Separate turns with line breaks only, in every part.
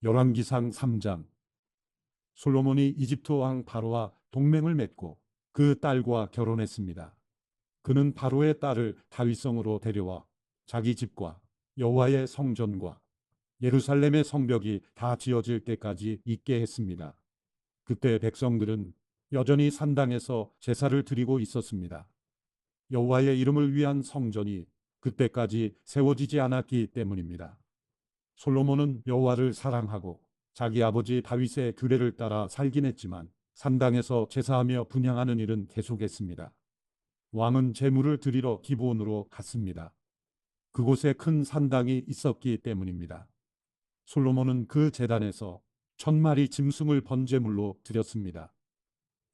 열왕기상 3장. 솔로몬이 이집트 왕 바로와 동맹을 맺고 그 딸과 결혼했습니다. 그는 바로의 딸을 다윗성으로 데려와 자기 집과 여호와의 성전과 예루살렘의 성벽이 다 지어질 때까지 있게 했습니다. 그때 백성들은 여전히 산당에서 제사를 드리고 있었습니다. 여호와의 이름을 위한 성전이 그때까지 세워지지 않았기 때문입니다. 솔로몬은 여호와를 사랑하고 자기 아버지 다윗의 규례를 따라 살긴 했지만 산당에서 제사하며 분향하는 일은 계속했습니다. 왕은 제물을 드리러 기브온으로 갔습니다. 그곳에 큰 산당이 있었기 때문입니다. 솔로몬은 그 제단에서 1000마리 짐승을 번제물로 드렸습니다.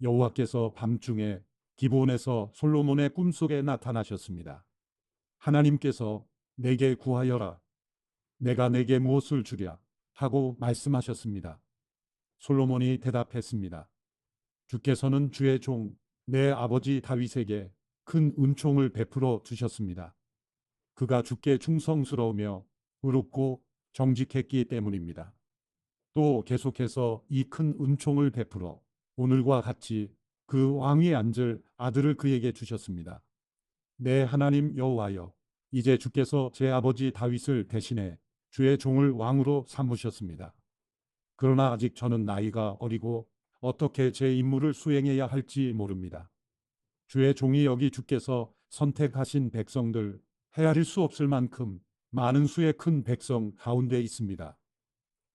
여호와께서 밤중에 기브온에서 솔로몬의 꿈속에 나타나셨습니다. 하나님께서 내게 구하여라. 내가 내게 무엇을 주랴 하고 말씀하셨습니다. 솔로몬이 대답했습니다. 주께서는 주의 종, 내 아버지 다윗에게 큰 은총을 베풀어 주셨습니다. 그가 주께 충성스러우며 의롭고 정직했기 때문입니다. 또 계속해서 이 큰 은총을 베풀어 오늘과 같이 그 왕위에 앉을 아들을 그에게 주셨습니다. 내 하나님 여호와여, 이제 주께서 제 아버지 다윗을 대신해 주의 종을 왕으로 삼으셨습니다. 그러나 아직 저는 나이가 어리고 어떻게 제 임무를 수행해야 할지 모릅니다. 주의 종이 여기 주께서 선택하신 백성들, 헤아릴 수 없을 만큼 많은 수의 큰 백성 가운데 있습니다.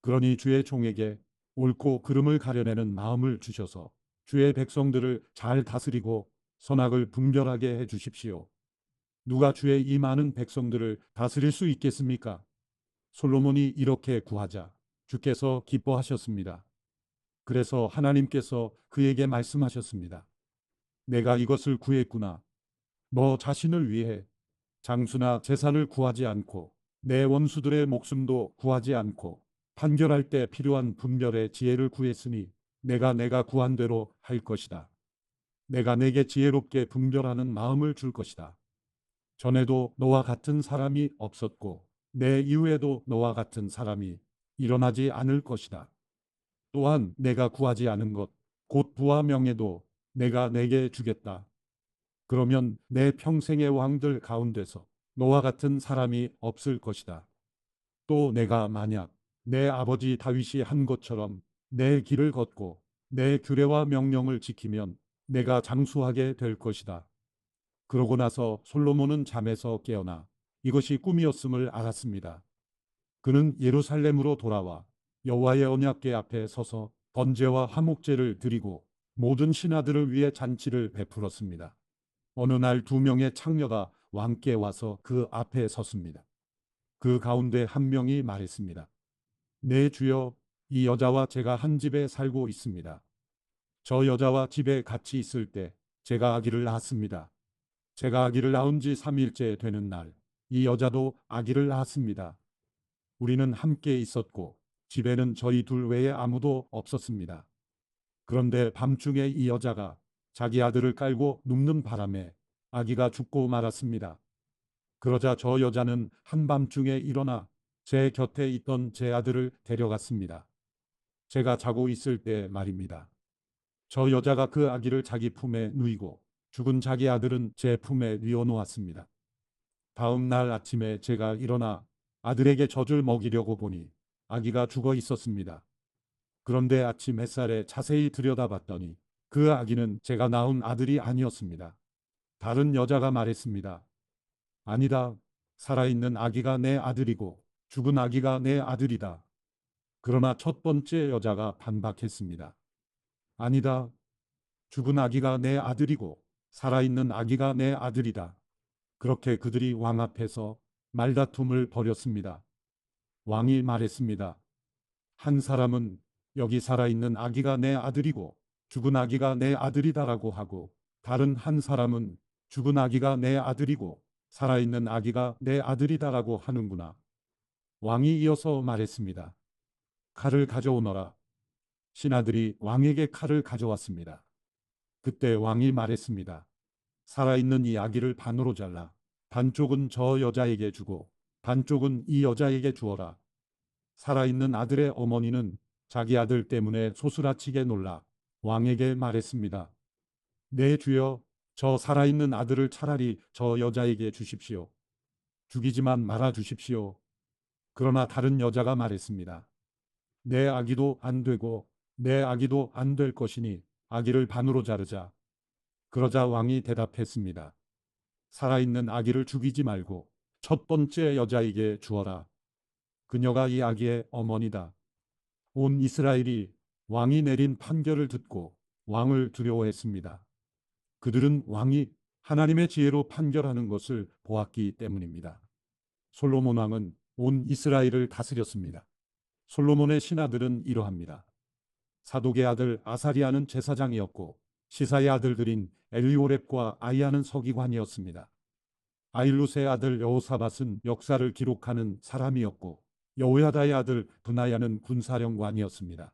그러니 주의 종에게 옳고 그름을 가려내는 마음을 주셔서 주의 백성들을 잘 다스리고 선악을 분별하게 해 주십시오. 누가 주의 이 많은 백성들을 다스릴 수 있겠습니까? 솔로몬이 이렇게 구하자 주께서 기뻐하셨습니다. 그래서 하나님께서 그에게 말씀하셨습니다. 내가 이것을 구했구나. 너 자신을 위해 장수나 재산을 구하지 않고 내 원수들의 목숨도 구하지 않고 판결할 때 필요한 분별의 지혜를 구했으니 내가 구한 대로 할 것이다. 내가 내게 지혜롭게 분별하는 마음을 줄 것이다. 전에도 너와 같은 사람이 없었고 내 이후에도 너와 같은 사람이 일어나지 않을 것이다. 또한 내가 구하지 않은 것, 곧 부와 명예도 내가 내게 주겠다. 그러면 내 평생의 왕들 가운데서 너와 같은 사람이 없을 것이다. 또 내가 만약 내 아버지 다윗이 한 것처럼 내 길을 걷고 내 규례와 명령을 지키면 내가 장수하게 될 것이다. 그러고 나서 솔로몬은 잠에서 깨어나 이것이 꿈이었음을 알았습니다. 그는 예루살렘으로 돌아와 여호와의 언약궤 앞에 서서 번제와 화목제를 드리고 모든 신하들을 위해 잔치를 베풀었습니다. 어느 날 2명의 창녀가 왕께 와서 그 앞에 섰습니다. 그 가운데 한 명이 말했습니다. 네 주여, 이 여자와 제가 한 집에 살고 있습니다. 저 여자와 집에 같이 있을 때 제가 아기를 낳았습니다. 제가 아기를 낳은 지 3일째 되는 날, 이 여자도 아기를 낳았습니다. 우리는 함께 있었고 집에는 저희 둘 외에 아무도 없었습니다. 그런데 밤중에 이 여자가 자기 아들을 깔고 눕는 바람에 아기가 죽고 말았습니다. 그러자 저 여자는 한밤중에 일어나 제 곁에 있던 제 아들을 데려갔습니다. 제가 자고 있을 때 말입니다. 저 여자가 그 아기를 자기 품에 누이고 죽은 자기 아들은 제 품에 뉘어놓았습니다. 다음 날 아침에 제가 일어나 아들에게 젖을 먹이려고 보니 아기가 죽어 있었습니다. 그런데 아침 햇살에 자세히 들여다봤더니 그 아기는 제가 낳은 아들이 아니었습니다. 다른 여자가 말했습니다. 아니다. 살아있는 아기가 내 아들이고 죽은 아기가 내 아들이다. 그러나 첫 번째 여자가 반박했습니다. 아니다. 죽은 아기가 내 아들이고 살아있는 아기가 내 아들이다. 그렇게 그들이 왕 앞에서 말다툼을 벌였습니다. 왕이 말했습니다. 한 사람은 여기 살아있는 아기가 내 아들이고 죽은 아기가 내 아들이다라고 하고 다른 한 사람은 죽은 아기가 내 아들이고 살아있는 아기가 내 아들이다라고 하는구나. 왕이 이어서 말했습니다. 칼을 가져오너라. 신하들이 왕에게 칼을 가져왔습니다. 그때 왕이 말했습니다. 살아있는 이 아기를 반으로 잘라 반쪽은 저 여자에게 주고 반쪽은 이 여자에게 주어라. 살아있는 아들의 어머니는 자기 아들 때문에 소스라치게 놀라 왕에게 말했습니다. 네 주여, 저 살아있는 아들을 차라리 저 여자에게 주십시오. 죽이지만 말아 주십시오. 그러나 다른 여자가 말했습니다. 내 아기도 안 되고 내 아기도 안 될 것이니 아기를 반으로 자르자. 그러자 왕이 대답했습니다. 살아있는 아기를 죽이지 말고 첫 번째 여자에게 주어라. 그녀가 이 아기의 어머니다. 온 이스라엘이 왕이 내린 판결을 듣고 왕을 두려워했습니다. 그들은 왕이 하나님의 지혜로 판결하는 것을 보았기 때문입니다. 솔로몬 왕은 온 이스라엘을 다스렸습니다. 솔로몬의 신하들은 이러합니다. 사독의 아들 아사리아는 제사장이었고 시사의 아들들인 엘리오렙과 아이야는 서기관이었습니다. 아일루스의 아들 여호사밧은 역사를 기록하는 사람이었고 여호야다의 아들 브나야는 군사령관이었습니다.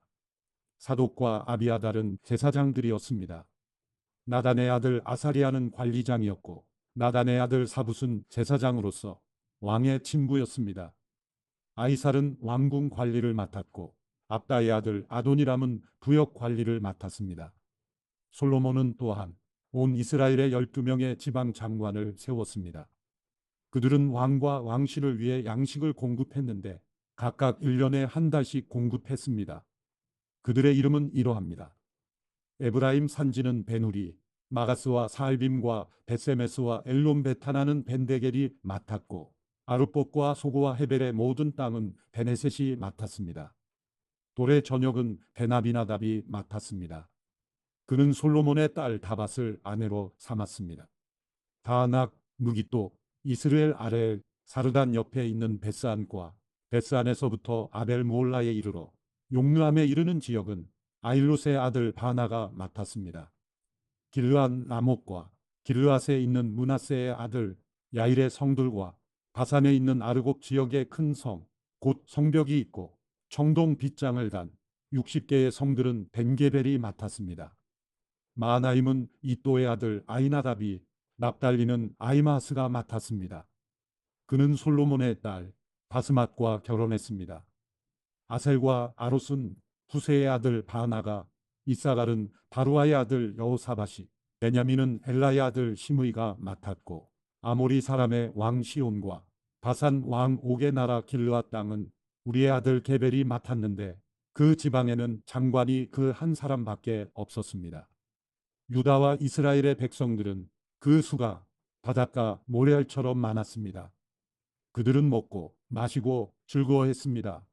사독과 아비아달은 제사장들이었습니다. 나단의 아들 아사리아는 관리장이었고 나단의 아들 사붓은 제사장으로서 왕의 친구였습니다. 아이살은 왕궁 관리를 맡았고 압다의 아들 아도니람은 부역 관리를 맡았습니다. 솔로몬은 또한 온 이스라엘의 12명의 지방 장관을 세웠습니다. 그들은 왕과 왕실을 위해 양식을 공급했는데 각각 1년에 한 달씩 공급했습니다. 그들의 이름은 이러합니다. 에브라임 산지는 베누리, 마가스와 살빔과 베세메스와 엘론베타나는 벤데겔이 맡았고 아르복과 소고와 헤벨의 모든 땅은 베네셋이 맡았습니다. 돌의 전역은 베나비나답이 맡았습니다. 그는 솔로몬의 딸 다밧을 아내로 삼았습니다. 다낙, 무기또, 이스르엘 아래 사르단 옆에 있는 베스안과 베스안에서부터 아벨 모올라에 이르러 용르함에 이르는 지역은 아일루스의 아들 바나가 맡았습니다. 길르앗 라못과 길르앗에 있는 므낫세의 아들 야일의 성들과 바산에 있는 아르곡 지역의 큰 성, 곧 성벽이 있고 청동 빗장을 단 60개의 성들은 벤게벨이 맡았습니다. 마하나임은 이또의 아들 아이나답이, 납달리는 아이마스가 맡았습니다. 그는 솔로몬의 딸 바스맛과 결혼했습니다. 아셀과 아롯은 후세의 아들 바나가, 이사갈은 바루아의 아들 여호사밧이, 베냐민은 엘라의 아들 시므이가 맡았고 아모리 사람의 왕 시온과 바산 왕 옥의 나라 길르앗 땅은 우리의 아들 게벨이 맡았는데 그 지방에는 장관이 그 한 사람밖에 없었습니다. 유다와 이스라엘의 백성들은 그 수가 바닷가 모래알처럼 많았습니다. 그들은 먹고 마시고 즐거워했습니다.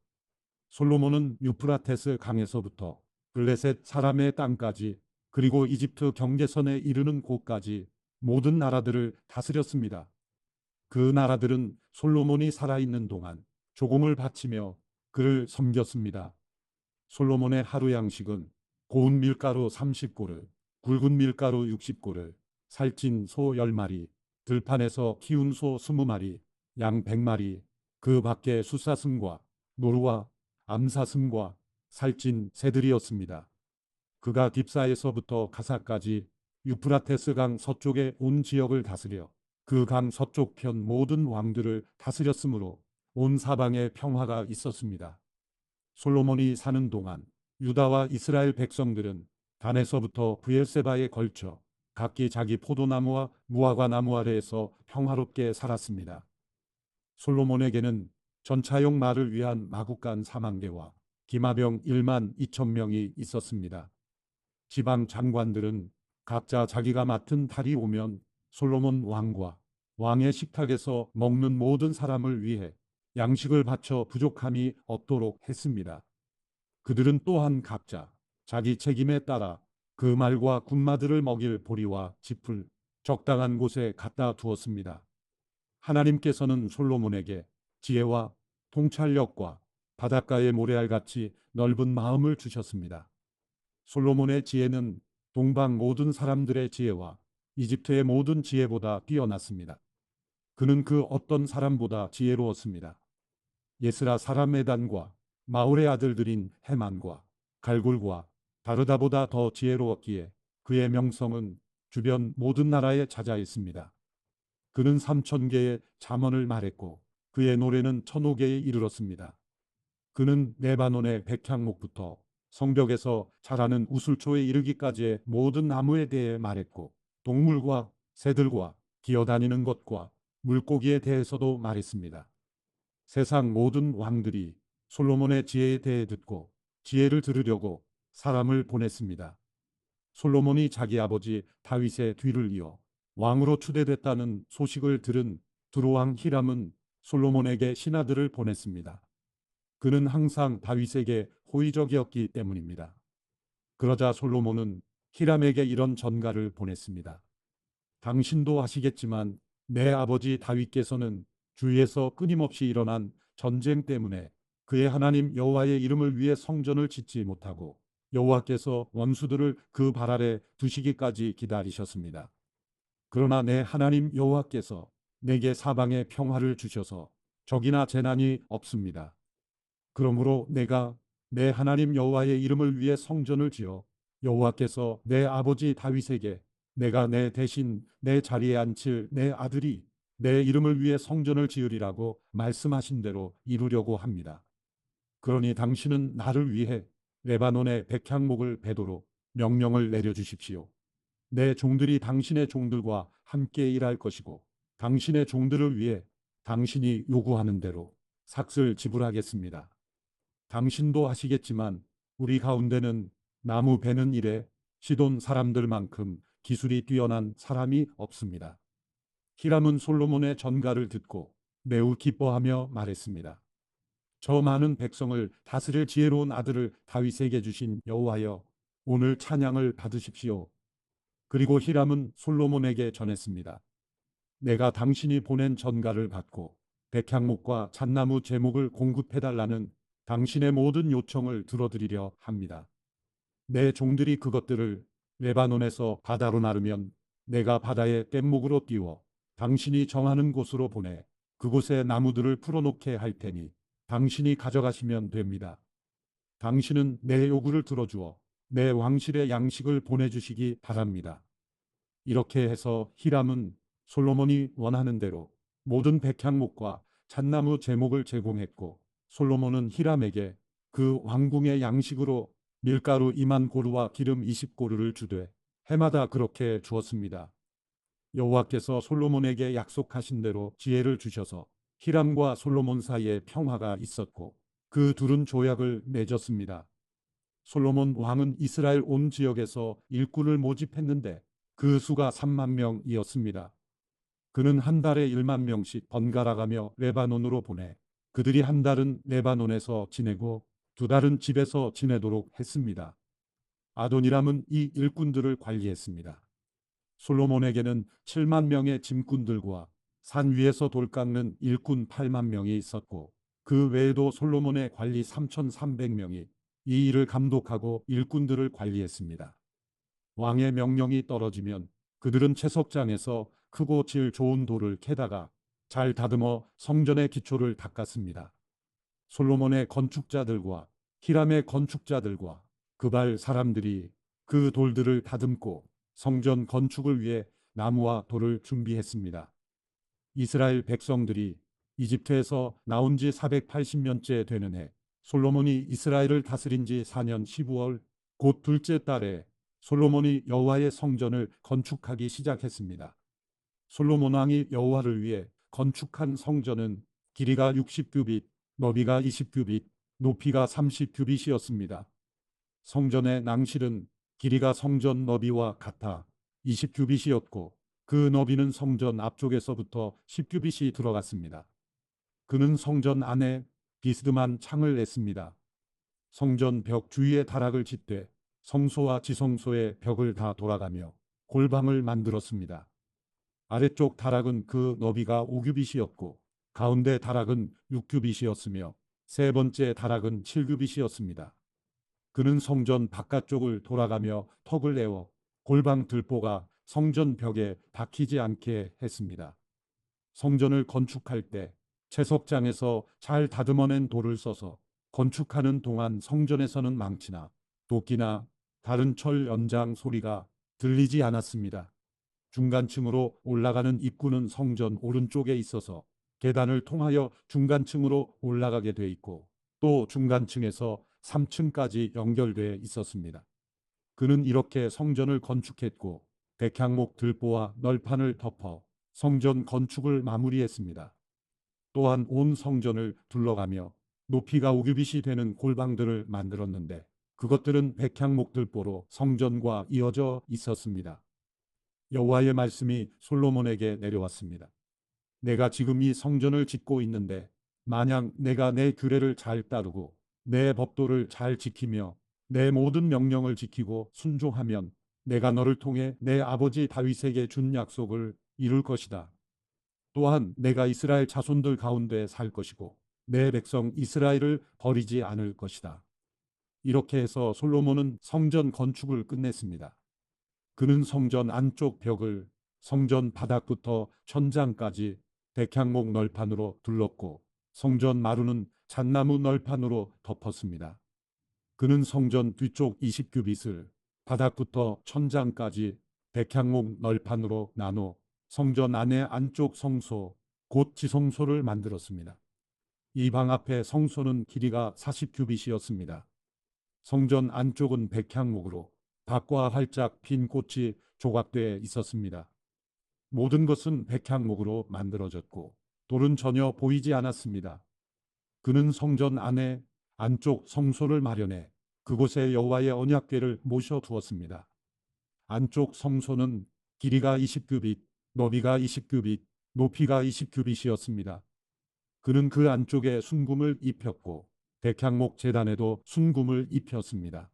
솔로몬은 유프라테스 강에서부터 블레셋 사람의 땅까지 그리고 이집트 경계선에 이르는 곳까지 모든 나라들을 다스렸습니다. 그 나라들은 솔로몬이 살아있는 동안 조공을 바치며 그를 섬겼습니다. 솔로몬의 하루 양식은 고운 밀가루 30고를, 굵은 밀가루 60고를, 살찐 소 10마리, 들판에서 키운 소 20마리, 양 100마리, 그 밖에 숫사슴과 노루와 암사슴과 살찐 새들이었습니다. 그가 딥사에서부터 가사까지 유프라테스 강 서쪽의 온 지역을 다스려 그 강 서쪽 편 모든 왕들을 다스렸으므로 온 사방에 평화가 있었습니다. 솔로몬이 사는 동안 유다와 이스라엘 백성들은 단에서부터 브엘세바에 걸쳐 각기 자기 포도나무와 무화과 나무 아래에서 평화롭게 살았습니다. 솔로몬에게는 전차용 말을 위한 마국간 4만 개와 기마병 1만 2천 명이 있었습니다. 지방 장관들은 각자 자기가 맡은 달이 오면 솔로몬 왕과 왕의 식탁에서 먹는 모든 사람을 위해 양식을 바쳐 부족함이 없도록 했습니다. 그들은 또한 각자 자기 책임에 따라 그 말과 군마들을 먹일 보리와 짚을 적당한 곳에 갖다 두었습니다. 하나님께서는 솔로몬에게 지혜와 통찰력과 바닷가의 모래알같이 넓은 마음을 주셨습니다. 솔로몬의 지혜는 동방 모든 사람들의 지혜와 이집트의 모든 지혜보다 뛰어났습니다. 그는 그 어떤 사람보다 지혜로웠습니다. 예스라 사람 메단과 마올의 아들들인 헤만과 갈골과 다르다보다 더 지혜로웠기에 그의 명성은 주변 모든 나라에 자자했습니다. 그는 3,000개의 잠언을 말했고 그의 노래는 1,005개에 이르렀습니다. 그는 레바논의 백향목부터 성벽에서 자라는 우슬초에 이르기까지의 모든 나무에 대해 말했고, 동물과 새들과 기어다니는 것과 물고기에 대해서도 말했습니다. 세상 모든 왕들이 솔로몬의 지혜에 대해 듣고 지혜를 들으려고 사람을 보냈습니다. 솔로몬이 자기 아버지 다윗의 뒤를 이어 왕으로 추대됐다는 소식을 들은 두로왕 히람은 솔로몬에게 신하들을 보냈습니다. 그는 항상 다윗에게 호의적이었기 때문입니다. 그러자 솔로몬은 히람에게 이런 전가를 보냈습니다. 당신도 아시겠지만 내 아버지 다윗께서는 주위에서 끊임없이 일어난 전쟁 때문에 그의 하나님 여호와의 이름을 위해 성전을 짓지 못하고 여호와께서 원수들을 그 발 아래 두시기까지 기다리셨습니다. 그러나 내 하나님 여호와께서 내게 사방에 평화를 주셔서 적이나 재난이 없습니다. 그러므로 내가 내 하나님 여호와의 이름을 위해 성전을 지어 여호와께서 내 아버지 다윗에게 내가 내 대신 내 자리에 앉힐 내 아들이 내 이름을 위해 성전을 지으리라고 말씀하신 대로 이루려고 합니다. 그러니 당신은 나를 위해 레바논의 백향목을 베도록 명령을 내려주십시오. 내 종들이 당신의 종들과 함께 일할 것이고 당신의 종들을 위해 당신이 요구하는 대로 삭슬 지불하겠습니다. 당신도 아시겠지만 우리 가운데는 나무 베는 일에 시돈 사람들만큼 기술이 뛰어난 사람이 없습니다. 히람은 솔로몬의 전가를 듣고 매우 기뻐하며 말했습니다. 저 많은 백성을 다스릴 지혜로운 아들을 다윗에게 주신 여호와여, 오늘 찬양을 받으십시오. 그리고 히람은 솔로몬에게 전했습니다. 내가 당신이 보낸 전가를 받고 백향목과 잣나무 제목을 공급해달라는 당신의 모든 요청을 들어드리려 합니다. 내 종들이 그것들을 레바논에서 바다로 나르면 내가 바다에 뗏목으로 띄워 당신이 정하는 곳으로 보내 그곳에 나무들을 풀어놓게 할 테니 당신이 가져가시면 됩니다. 당신은 내 요구를 들어주어 내 왕실의 양식을 보내주시기 바랍니다. 이렇게 해서 히람은 솔로몬이 원하는 대로 모든 백향목과 잣나무 제목을 제공했고 솔로몬은 히람에게 그 왕궁의 양식으로 밀가루 2만 고루와 기름 20고루를 주되 해마다 그렇게 주었습니다. 여호와께서 솔로몬에게 약속하신 대로 지혜를 주셔서 히람과 솔로몬 사이에 평화가 있었고 그 둘은 조약을 맺었습니다. 솔로몬 왕은 이스라엘 온 지역에서 일꾼을 모집했는데 그 수가 3만 명이었습니다. 그는 한 달에 1만 명씩 번갈아가며 레바논으로 보내 그들이 한 달은 레바논에서 지내고 두 달은 집에서 지내도록 했습니다. 아도니람은 이 일꾼들을 관리했습니다. 솔로몬에게는 7만 명의 짐꾼들과 산 위에서 돌 깎는 일꾼 8만 명이 있었고 그 외에도 솔로몬의 관리 3,300명이 이 일을 감독하고 일꾼들을 관리했습니다. 왕의 명령이 떨어지면 그들은 채석장에서 크고 질 좋은 돌을 캐다가 잘 다듬어 성전의 기초를 닦았습니다. 솔로몬의 건축자들과 히람의 건축자들과 그발 사람들이 그 돌들을 다듬고 성전 건축을 위해 나무와 돌을 준비했습니다. 이스라엘 백성들이 이집트에서 나온 지 480년째 되는 해 솔로몬이 이스라엘을 다스린 지 4년 12월 곧 둘째 달에 솔로몬이 여호와의 성전을 건축하기 시작했습니다. 솔로몬 왕이 여호와를 위해 건축한 성전은 길이가 60규빗, 너비가 20규빗, 높이가 30규빗이었습니다. 성전의 낭실은 길이가 성전 너비와 같아 20규빗이었고 그 너비는 성전 앞쪽에서부터 10규빗이 들어갔습니다. 그는 성전 안에 비스듬한 창을 냈습니다. 성전 벽 주위에 다락을 짓되 성소와 지성소의 벽을 다 돌아가며 골방을 만들었습니다. 아래쪽 다락은 그 너비가 5규빗이었고 가운데 다락은 6규빗이었으며 세 번째 다락은 7규빗이었습니다. 그는 성전 바깥쪽을 돌아가며 턱을 내어 골방 들보가 성전 벽에 박히지 않게 했습니다. 성전을 건축할 때 채석장에서 잘 다듬어낸 돌을 써서 건축하는 동안 성전에서는 망치나 도끼나 다른 철 연장 소리가 들리지 않았습니다. 중간층으로 올라가는 입구는 성전 오른쪽에 있어서 계단을 통하여 중간층으로 올라가게 돼 있고 또 중간층에서 3층까지 연결돼 있었습니다. 그는 이렇게 성전을 건축했고 백향목 들보와 널판을 덮어 성전 건축을 마무리했습니다. 또한 온 성전을 둘러가며 높이가 5규빗이 되는 골방들을 만들었는데 그것들은 백향목 들보로 성전과 이어져 있었습니다. 여호와의 말씀이 솔로몬에게 내려왔습니다. 내가 지금 이 성전을 짓고 있는데 만약 내가 내 규례를 잘 따르고 내 법도를 잘 지키며 내 모든 명령을 지키고 순종하면 내가 너를 통해 내 아버지 다윗에게 준 약속을 이룰 것이다. 또한 내가 이스라엘 자손들 가운데 살 것이고 내 백성 이스라엘을 버리지 않을 것이다. 이렇게 해서 솔로몬은 성전 건축을 끝냈습니다. 그는 성전 안쪽 벽을 성전 바닥부터 천장까지 백향목 널판으로 둘렀고 성전 마루는 잣나무 널판으로 덮었습니다. 그는 성전 뒤쪽 20규빗을 바닥부터 천장까지 백향목 널판으로 나눠 성전 안의 안쪽 성소, 곧 지성소를 만들었습니다. 이 방 앞에 성소는 길이가 40규빗이었습니다. 성전 안쪽은 백향목으로 밖과 활짝 핀 꽃이 조각되어 있었습니다. 모든 것은 백향목으로 만들어졌고 돌은 전혀 보이지 않았습니다. 그는 성전 안에 안쪽 성소를 마련해 그곳에 여호와의 언약궤를 모셔 두었습니다. 안쪽 성소는 길이가 20규빗, 너비가 20규빗, 높이가 20규빗이었습니다. 그는 그 안쪽에 순금을 입혔고 백향목 제단에도 순금을 입혔습니다.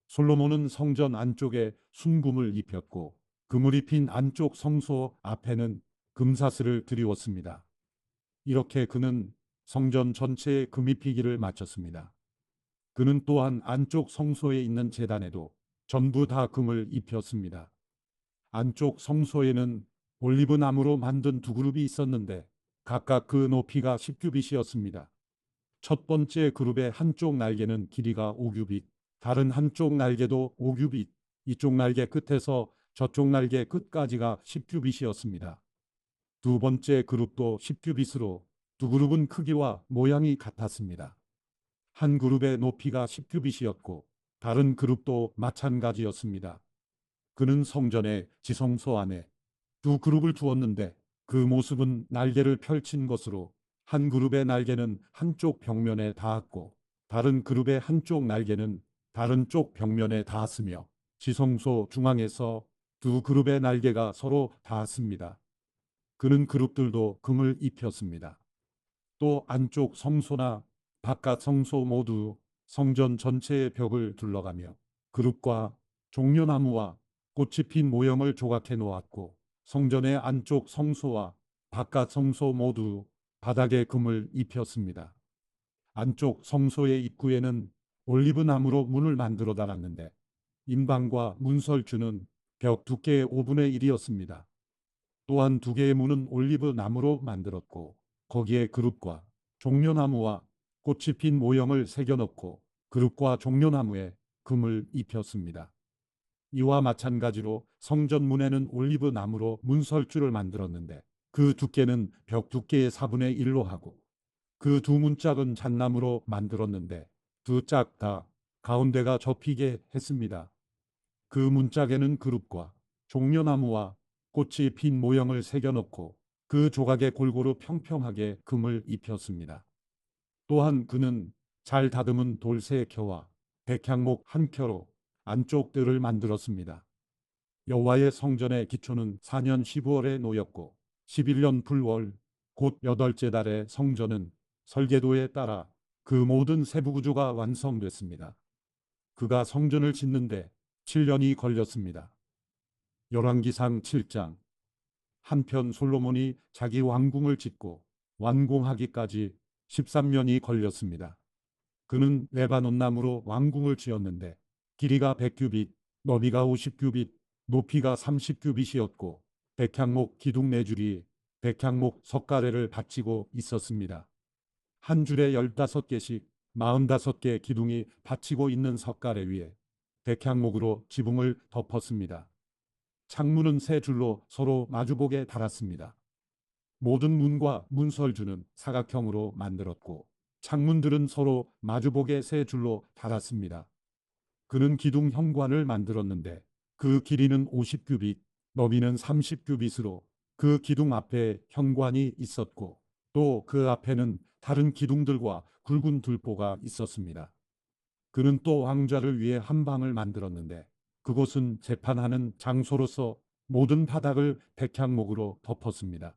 솔로몬은 성전 안쪽에 순금을 입혔고 그물이 핀 안쪽 성소 앞에는 금사슬을 드리웠습니다. 이렇게 그는 성전 전체에 금이 피기를 마쳤습니다. 그는 또한 안쪽 성소에 있는 제단에도 전부 다 금을 입혔습니다. 안쪽 성소에는 올리브 나무로 만든 두 그룹이 있었는데 각각 그 높이가 10규빗이었습니다. 첫 번째 그룹의 한쪽 날개는 길이가 5규빗, 다른 한쪽 날개도 5규빗, 이쪽 날개 끝에서 저쪽 날개 끝까지가 10규빗이었습니다. 두 번째 그룹도 10규빗으로 두 그룹은 크기와 모양이 같았습니다. 한 그룹의 높이가 10규빗이었고 다른 그룹도 마찬가지였습니다. 그는 성전의 지성소 안에 두 그룹을 두었는데 그 모습은 날개를 펼친 것으로 한 그룹의 날개는 한쪽 벽면에 닿았고 다른 그룹의 한쪽 날개는 다른 쪽 벽면에 닿았으며 지성소 중앙에서 두 그룹의 날개가 서로 닿았습니다. 그는 그룹들도 금을 입혔습니다. 또 안쪽 성소나 바깥 성소 모두 성전 전체의 벽을 둘러가며 그룹과 종려나무와 꽃이 핀 모형을 조각해 놓았고 성전의 안쪽 성소와 바깥 성소 모두 바닥에 금을 입혔습니다. 안쪽 성소의 입구에는 올리브 나무로 문을 만들어 달았는데 임방과 문설주는 벽 두께의 5분의 1이었습니다. 또한 두 개의 문은 올리브 나무로 만들었고 거기에 그룹과 종려나무와 꽃이 핀 모형을 새겨 넣고 그룹과 종려나무에 금을 입혔습니다. 이와 마찬가지로 성전 문에는 올리브 나무로 문설주를 만들었는데 그 두께는 벽 두께의 4분의 1로 하고 그 두 문짝은 잣나무로 만들었는데 두 짝 다 가운데가 접히게 했습니다. 그 문짝에는 그룹과 종려나무와 꽃이 핀 모형을 새겨 넣고 그 조각에 골고루 평평하게 금을 입혔습니다. 또한 그는 잘 다듬은 돌 3켜와 백향목 1켜로 안쪽 뜰을 만들었습니다. 여호와의 성전의 기초는 4년 15월에 놓였고 11년 불월 곧 8째 달에 성전은 설계도에 따라 그 모든 세부 구조가 완성됐습니다. 그가 성전을 짓는데 7년이 걸렸습니다. 열왕기상 7장. 한편 솔로몬이 자기 왕궁을 짓고 완공하기까지 13년이 걸렸습니다. 그는 레바논 나무로 왕궁을 지었는데 길이가 100규빗, 너비가 50규빗, 높이가 30규빗이었고 백향목 기둥 4줄이 백향목 석가래를 받치고 있었습니다. 한 줄에 15개씩 45개 기둥이 받치고 있는 석가래 위에 백향목으로 지붕을 덮었습니다. 창문은 3줄로 서로 마주보게 달았습니다. 모든 문과 문설주는 사각형으로 만들었고 창문들은 서로 마주보게 세 줄로 달았습니다. 그는 기둥 현관을 만들었는데 그 길이는 50규빗, 너비는 30규빗으로 그 기둥 앞에 현관이 있었고 또 그 앞에는 다른 기둥들과 굵은 들보가 있었습니다. 그는 또 왕좌를 위해 한 방을 만들었는데 그곳은 재판하는 장소로서 모든 바닥을 백향목으로 덮었습니다.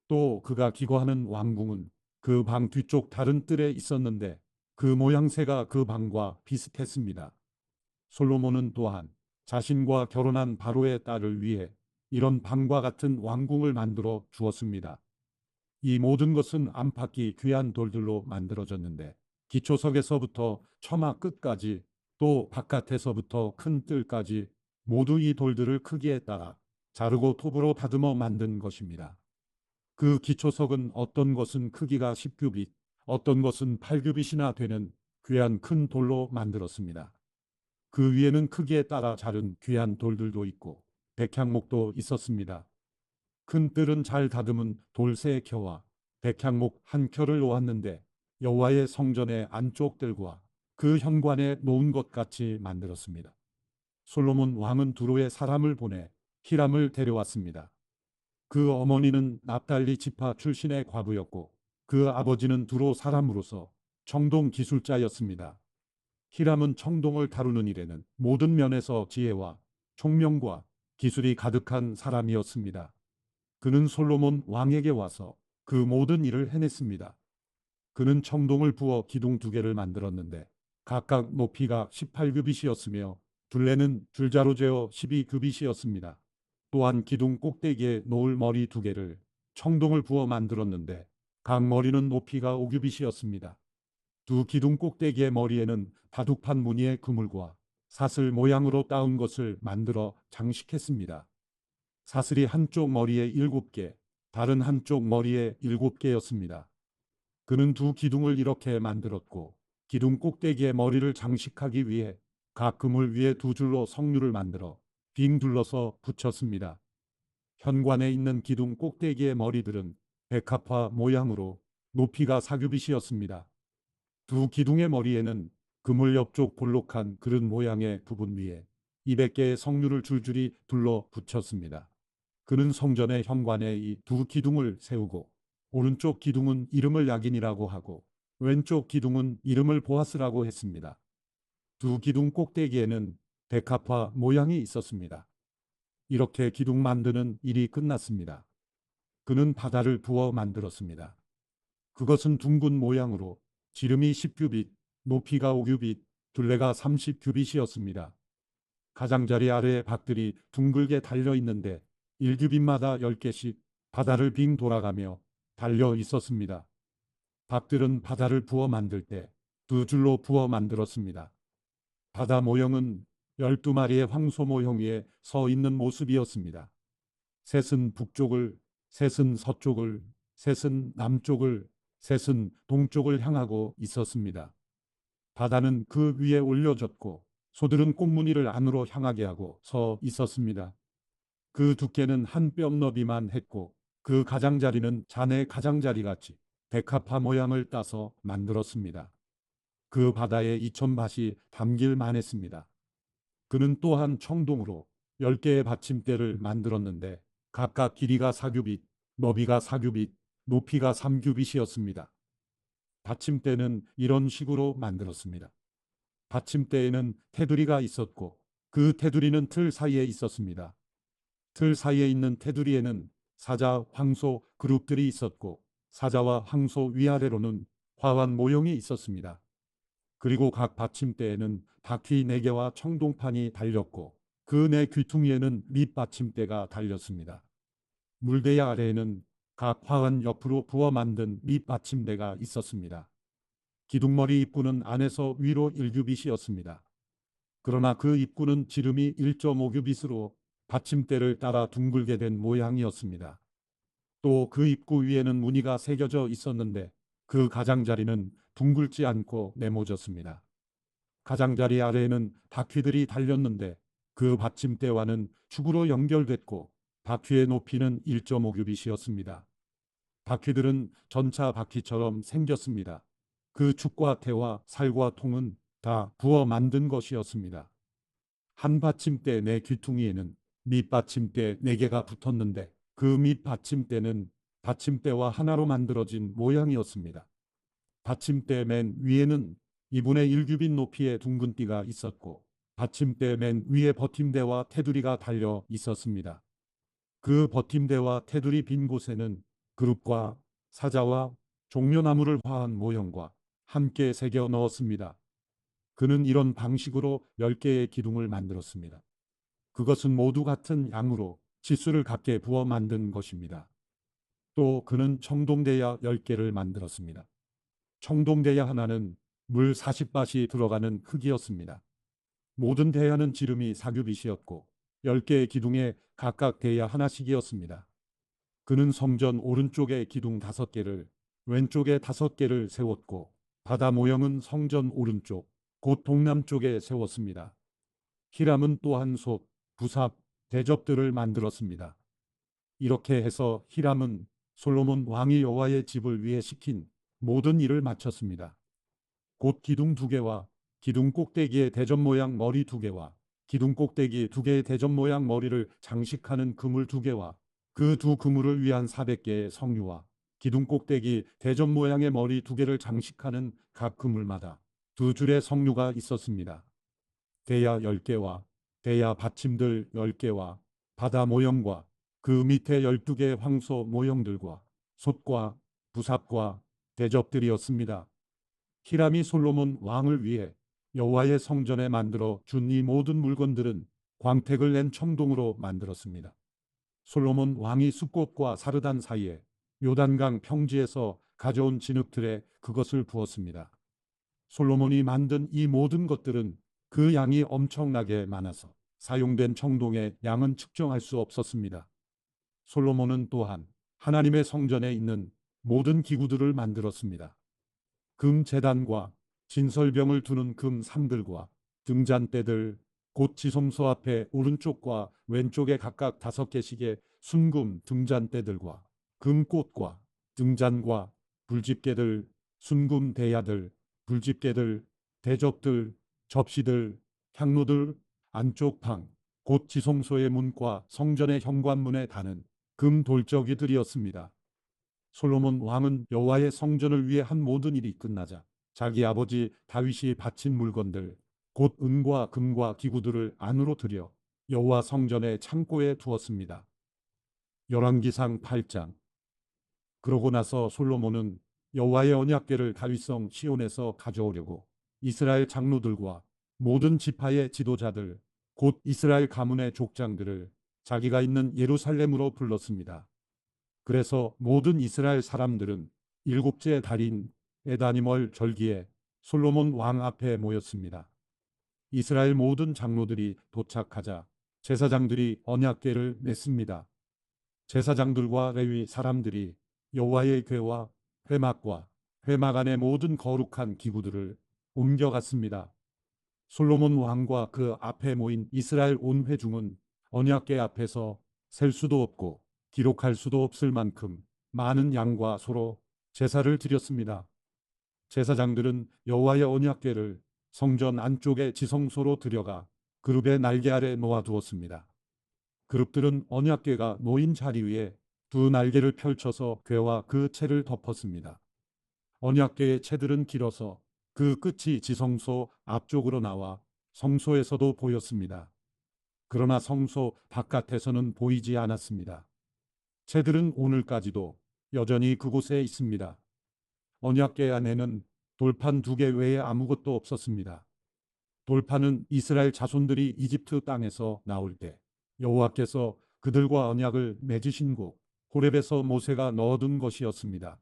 또 그가 기거하는 왕궁은 그 방 뒤쪽 다른 뜰에 있었는데 그 모양새가 그 방과 비슷했습니다. 솔로몬은 또한 자신과 결혼한 바로의 딸을 위해 이런 방과 같은 왕궁을 만들어 주었습니다. 이 모든 것은 안팎이 귀한 돌들로 만들어졌는데 기초석에서부터 처마 끝까지 또 바깥에서부터 큰 뜰까지 모두 이 돌들을 크기에 따라 자르고 톱으로 다듬어 만든 것입니다. 그 기초석은 어떤 것은 크기가 10규빗, 어떤 것은 8규빗이나 되는 귀한 큰 돌로 만들었습니다. 그 위에는 크기에 따라 자른 귀한 돌들도 있고 백향목도 있었습니다. 큰 뜰은 잘 다듬은 돌 세 켜와 백향목 한 켜를 놓았는데 여호와의 성전의 안쪽 뜰과 그 현관에 놓은 것 같이 만들었습니다. 솔로몬 왕은 두로에 사람을 보내 히람을 데려왔습니다. 그 어머니는 납달리 지파 출신의 과부였고 그 아버지는 두로 사람으로서 청동 기술자였습니다. 히람은 청동을 다루는 일에는 모든 면에서 지혜와 총명과 기술이 가득한 사람이었습니다. 그는 솔로몬 왕에게 와서 그 모든 일을 해냈습니다. 그는 청동을 부어 기둥 두 개를 만들었는데 각각 높이가 18규빗이었으며 둘레는 줄자로 재어 12규빗이었습니다. 또한 기둥 꼭대기에 놓을 머리 두 개를 청동을 부어 만들었는데 각 머리는 높이가 5규빗이었습니다. 두 기둥 꼭대기의 머리에는 바둑판 무늬의 그물과 사슬 모양으로 따은 것을 만들어 장식했습니다. 사슬이 한쪽 머리에 7개, 다른 한쪽 머리에 7개였습니다. 그는 두 기둥을 이렇게 만들었고 기둥 꼭대기에 머리를 장식하기 위해 각 그물 위에 두 줄로 성류를 만들어 빙 둘러서 붙였습니다. 현관에 있는 기둥 꼭대기의 머리들은 백합화 모양으로 높이가 4규빗이었습니다. 두 기둥의 머리에는 그물 옆쪽 볼록한 그릇 모양의 부분 위에 200개의 성류를 줄줄이 둘러 붙였습니다. 그는 성전의 현관에 이 두 기둥을 세우고 오른쪽 기둥은 이름을 야긴이라고 하고 왼쪽 기둥은 이름을 보아스라고 했습니다. 두 기둥 꼭대기에는 백합화 모양이 있었습니다. 이렇게 기둥 만드는 일이 끝났습니다. 그는 바다를 부어 만들었습니다. 그것은 둥근 모양으로 지름이 10규빗, 높이가 5규빗, 둘레가 30규빗이었습니다. 가장자리 아래에 박들이 둥글게 달려 있는데 1규빗마다 10개씩 바다를 빙 돌아가며 달려 있었습니다. 박들은 바다를 부어 만들 때 두 줄로 부어 만들었습니다. 바다 모형은 12마리의 황소 모형 위에 서 있는 모습이었습니다. 셋은 북쪽을, 셋은 서쪽을, 셋은 남쪽을, 셋은 동쪽을 향하고 있었습니다. 바다는 그 위에 올려졌고 소들은 꽃무늬를 안으로 향하게 하고 서 있었습니다. 그 두께는 한 뼘 너비만 했고 그 가장자리는 잔의 가장자리같이 백합화 모양을 따서 만들었습니다. 그 바다에 2000밭이 담길 만했습니다. 그는 또한 청동으로 10개의 받침대를 만들었는데 각각 길이가 4규빗, 너비가 4규빗, 높이가 3규빗이었습니다. 받침대는 이런 식으로 만들었습니다. 받침대에는 테두리가 있었고 그 테두리는 틀 사이에 있었습니다. 틀 사이에 있는 테두리에는 사자, 황소 그룹들이 있었고 사자와 황소 위아래로는 화환 모형이 있었습니다. 그리고 각 받침대에는 바퀴 4개와 청동판이 달렸고 그 네 귀퉁이에는 밑받침대가 달렸습니다. 물대야 아래에는 각 화환 옆으로 부어 만든 밑받침대가 있었습니다. 기둥머리 입구는 안에서 위로 1규빗이었습니다. 그러나 그 입구는 지름이 1.5규빗으로 받침대를 따라 둥글게 된 모양이었습니다. 또 그 입구 위에는 무늬가 새겨져 있었는데 그 가장자리는 둥글지 않고 네모졌습니다. 가장자리 아래에는 바퀴들이 달렸는데 그 받침대와는 축으로 연결됐고 바퀴의 높이는 1.5규빗이었습니다. 바퀴들은 전차 바퀴처럼 생겼습니다. 그 죽과 태와 살과 통은 다 부어 만든 것이었습니다. 한 받침대 네 귀퉁이에는 밑받침대 네 개가 붙었는데 그 밑받침대는 받침대와 하나로 만들어진 모양이었습니다. 받침대 맨 위에는 2분의 1규빗 높이의 둥근 띠가 있었고 받침대 맨 위에 버팀대와 테두리가 달려 있었습니다. 그 버팀대와 테두리 빈 곳에는 그룹과 사자와 종려나무를 화한 모형과 함께 새겨 넣었습니다. 그는 이런 방식으로 10개의 기둥을 만들었습니다. 그것은 모두 같은 양으로 치수를 같게 부어 만든 것입니다. 또 그는 청동대야 10개를 만들었습니다. 청동대야 하나는 물 40밭이 들어가는 크기였습니다. 모든 대야는 지름이 4규빗이었고 10개의 기둥에 각각 대야 하나씩이었습니다. 그는 성전 오른쪽에 기둥 5개를 왼쪽에 5개를 세웠고 바다 모형은 성전 오른쪽 곧 동남쪽에 세웠습니다. 히람은 또한 솥, 부삽, 대접들을 만들었습니다. 이렇게 해서 히람은 솔로몬 왕이 여호와의 집을 위해 시킨 모든 일을 마쳤습니다. 곧 기둥 2개와 기둥 꼭대기에 대접 모양 머리 2개와 기둥 꼭대기 2개의 대접 모양 머리를 장식하는 그물 2개와 그 두 그물을 위한 400개의 성류와 기둥 꼭대기 대접 모양의 머리 2개를 장식하는 각 그물마다 2줄의 성류가 있었습니다. 대야 10개와 대야 받침들 10개와 바다 모형과 그 밑에 12개의 황소 모형들과 솥과 부삽과 대접들이었습니다. 히람이 솔로몬 왕을 위해 여호와의 성전에 만들어 준 이 모든 물건들은 광택을 낸 청동으로 만들었습니다. 솔로몬 왕이 숫꽃과 사르단 사이에 요단강 평지에서 가져온 진흙들에 그것을 부었습니다. 솔로몬이 만든 이 모든 것들은 그 양이 엄청나게 많아서 사용된 청동의 양은 측정할 수 없었습니다. 솔로몬은 또한 하나님의 성전에 있는 모든 기구들을 만들었습니다. 금 제단과 진설병을 두는 금 상들과 등잔대들, 곧 지성소 앞에 오른쪽과 왼쪽에 각각 5개씩의 순금 등잔대들과 금꽃과 등잔과 불집게들, 순금 대야들, 불집게들, 대접들, 접시들, 향로들, 안쪽 방, 곧 지성소의 문과 성전의 현관문에 다는 금 돌적이들이었습니다. 솔로몬 왕은 여호와의 성전을 위해 한 모든 일이 끝나자 자기 아버지 다윗이 바친 물건들 곧 은과 금과 기구들을 안으로 들여 여호와 성전의 창고에 두었습니다. 열왕기상 8장. 그러고 나서 솔로몬은 여호와의 언약궤를 다윗성 시온에서 가져오려고 이스라엘 장로들과 모든 지파의 지도자들 곧 이스라엘 가문의 족장들을 자기가 있는 예루살렘으로 불렀습니다. 그래서 모든 이스라엘 사람들은 7째 달인 에다니멀 절기에 솔로몬 왕 앞에 모였습니다. 이스라엘 모든 장로들이 도착하자 제사장들이 언약궤를 냈습니다. 제사장들과 레위 사람들이 여호와의 궤와 회막과 회막 안의 모든 거룩한 기구들을 옮겨갔습니다. 솔로몬 왕과 그 앞에 모인 이스라엘 온 회중은 언약궤 앞에서 셀 수도 없고 기록할 수도 없을 만큼 많은 양과 소로 제사를 드렸습니다. 제사장들은 여호와의 언약궤를 성전 안쪽의 지성소로 들여가 그룹의 날개 아래 놓아두었습니다. 그룹들은 언약궤가 놓인 자리 위에 두 날개를 펼쳐서 궤와 그 채를 덮었습니다. 언약궤의 채들은 길어서 그 끝이 지성소 앞쪽으로 나와 성소에서도 보였습니다. 그러나 성소 바깥에서는 보이지 않았습니다. 채들은 오늘까지도 여전히 그곳에 있습니다. 언약궤 안에는 돌판 2개 외에 아무것도 없었습니다. 돌판은 이스라엘 자손들이 이집트 땅에서 나올 때 여호와께서 그들과 언약을 맺으신 곳 호렙에서 모세가 넣어둔 것이었습니다.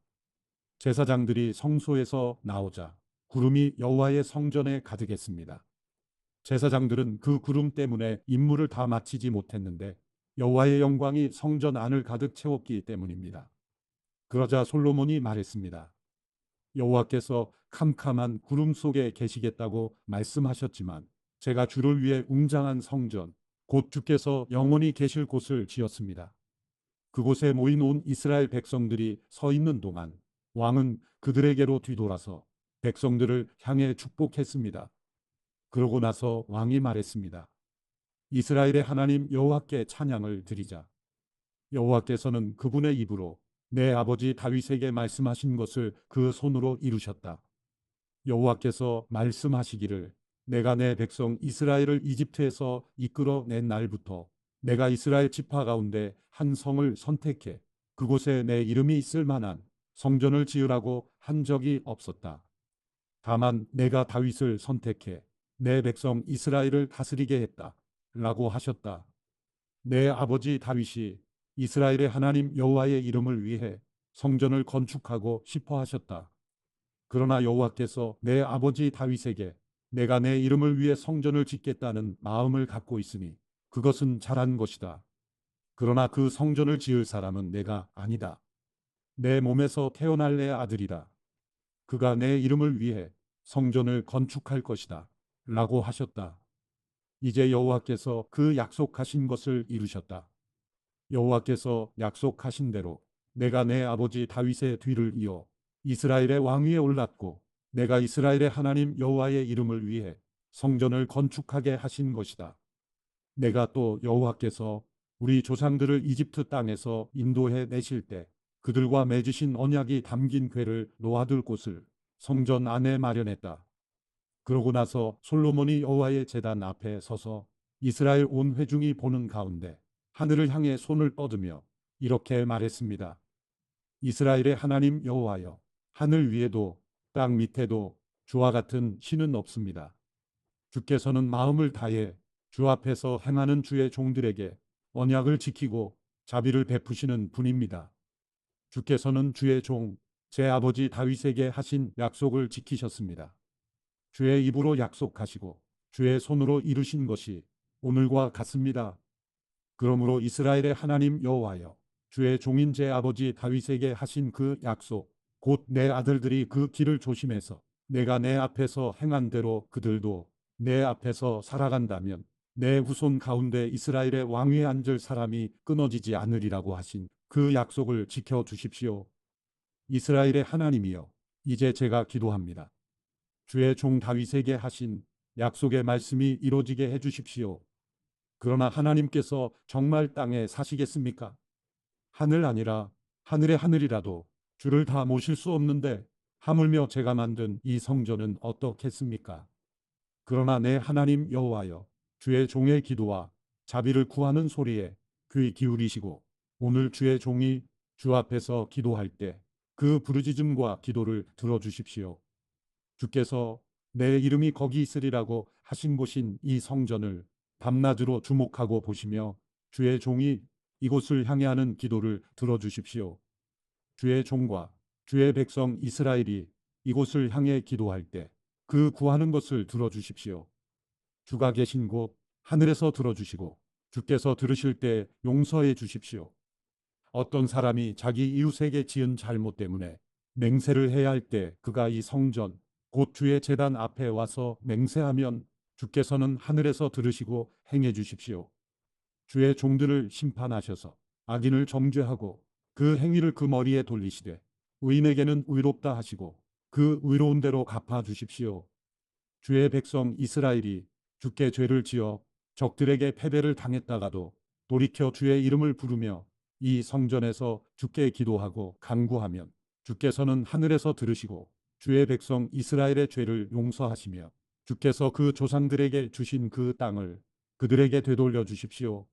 제사장들이 성소에서 나오자 구름이 여호와의 성전에 가득했습니다. 제사장들은 그 구름 때문에 임무를 다 마치지 못했는데 여호와의 영광이 성전 안을 가득 채웠기 때문입니다. 그러자 솔로몬이 말했습니다. 여호와께서 캄캄한 구름 속에 계시겠다고 말씀하셨지만 제가 주를 위해 웅장한 성전 곧 주께서 영원히 계실 곳을 지었습니다. 그곳에 모인 온 이스라엘 백성들이 서 있는 동안 왕은 그들에게로 뒤돌아서 백성들을 향해 축복했습니다. 그러고 나서 왕이 말했습니다. 이스라엘의 하나님 여호와께 찬양을 드리자. 여호와께서는 그분의 입으로 내 아버지 다윗에게 말씀하신 것을 그 손으로 이루셨다. 여호와께서 말씀하시기를 내가 내 백성 이스라엘을 이집트에서 이끌어낸 날부터 내가 이스라엘 지파 가운데 한 성을 선택해 그곳에 내 이름이 있을 만한 성전을 지으라고 한 적이 없었다. 다만 내가 다윗을 선택해 내 백성 이스라엘을 다스리게 했다. 라고 하셨다. 내 아버지 다윗이 이스라엘의 하나님 여호와의 이름을 위해 성전을 건축하고 싶어 하셨다. 그러나 여호와께서 내 아버지 다윗에게 내가 내 이름을 위해 성전을 짓겠다는 마음을 갖고 있으니 그것은 잘한 것이다. 그러나 그 성전을 지을 사람은 내가 아니다. 내 몸에서 태어날 내 아들이다. 그가 내 이름을 위해 성전을 건축할 것이다. 라고 하셨다. 이제 여호와께서 그 약속하신 것을 이루셨다. 여호와께서 약속하신 대로 내가 내 아버지 다윗의 뒤를 이어 이스라엘의 왕위에 올랐고 내가 이스라엘의 하나님 여호와의 이름을 위해 성전을 건축하게 하신 것이다. 내가 또 여호와께서 우리 조상들을 이집트 땅에서 인도해 내실 때 그들과 맺으신 언약이 담긴 궤를 놓아둘 곳을 성전 안에 마련했다. 그러고 나서 솔로몬이 여호와의 제단 앞에 서서 이스라엘 온 회중이 보는 가운데 하늘을 향해 손을 뻗으며 이렇게 말했습니다. 이스라엘의 하나님 여호와여, 하늘 위에도 땅 밑에도 주와 같은 신은 없습니다. 주께서는 마음을 다해 주 앞에서 행하는 주의 종들에게 언약을 지키고 자비를 베푸시는 분입니다. 주께서는 주의 종, 제 아버지 다윗에게 하신 약속을 지키셨습니다. 주의 입으로 약속하시고 주의 손으로 이루신 것이 오늘과 같습니다. 그러므로 이스라엘의 하나님 여호와여, 주의 종인 제 아버지 다윗에게 하신 그 약속, 곧 내 아들들이 그 길을 조심해서 내가 내 앞에서 행한 대로 그들도 내 앞에서 살아간다면 내 후손 가운데 이스라엘의 왕위에 앉을 사람이 끊어지지 않으리라고 하신 그 약속을 지켜주십시오. 이스라엘의 하나님이여, 이제 제가 기도합니다. 주의 종 다윗에게 하신 약속의 말씀이 이루어지게 해주십시오. 그러나 하나님께서 정말 땅에 사시겠습니까? 하늘 아니라 하늘의 하늘이라도 주를 다 모실 수 없는데 하물며 제가 만든 이 성전은 어떻겠습니까? 그러나 내 하나님 여호와여, 주의 종의 기도와 자비를 구하는 소리에 귀 기울이시고 오늘 주의 종이 주 앞에서 기도할 때 그 부르짖음과 기도를 들어주십시오. 주께서 내 이름이 거기 있으리라고 하신 곳인 이 성전을 밤낮으로 주목하고 보시며 주의 종이 이곳을 향해 하는 기도를 들어주십시오. 주의 종과 주의 백성 이스라엘이 이곳을 향해 기도할 때 그 구하는 것을 들어주십시오. 주가 계신 곳 하늘에서 들어주시고 주께서 들으실 때 용서해 주십시오. 어떤 사람이 자기 이웃에게 지은 잘못 때문에 맹세를 해야 할 때 그가 이 성전 곧 주의 제단 앞에 와서 맹세하면 주께서는 하늘에서 들으시고 행해 주십시오. 주의 종들을 심판하셔서 악인을 정죄하고 그 행위를 그 머리에 돌리시되 의인에게는 의롭다 하시고 그 의로운 대로 갚아 주십시오. 주의 백성 이스라엘이 주께 죄를 지어 적들에게 패배를 당했다가도 돌이켜 주의 이름을 부르며 이 성전에서 주께 기도하고 간구하면 주께서는 하늘에서 들으시고 주의 백성 이스라엘의 죄를 용서하시며 주께서 그 조상들에게 주신 그 땅을 그들에게 되돌려 주십시오.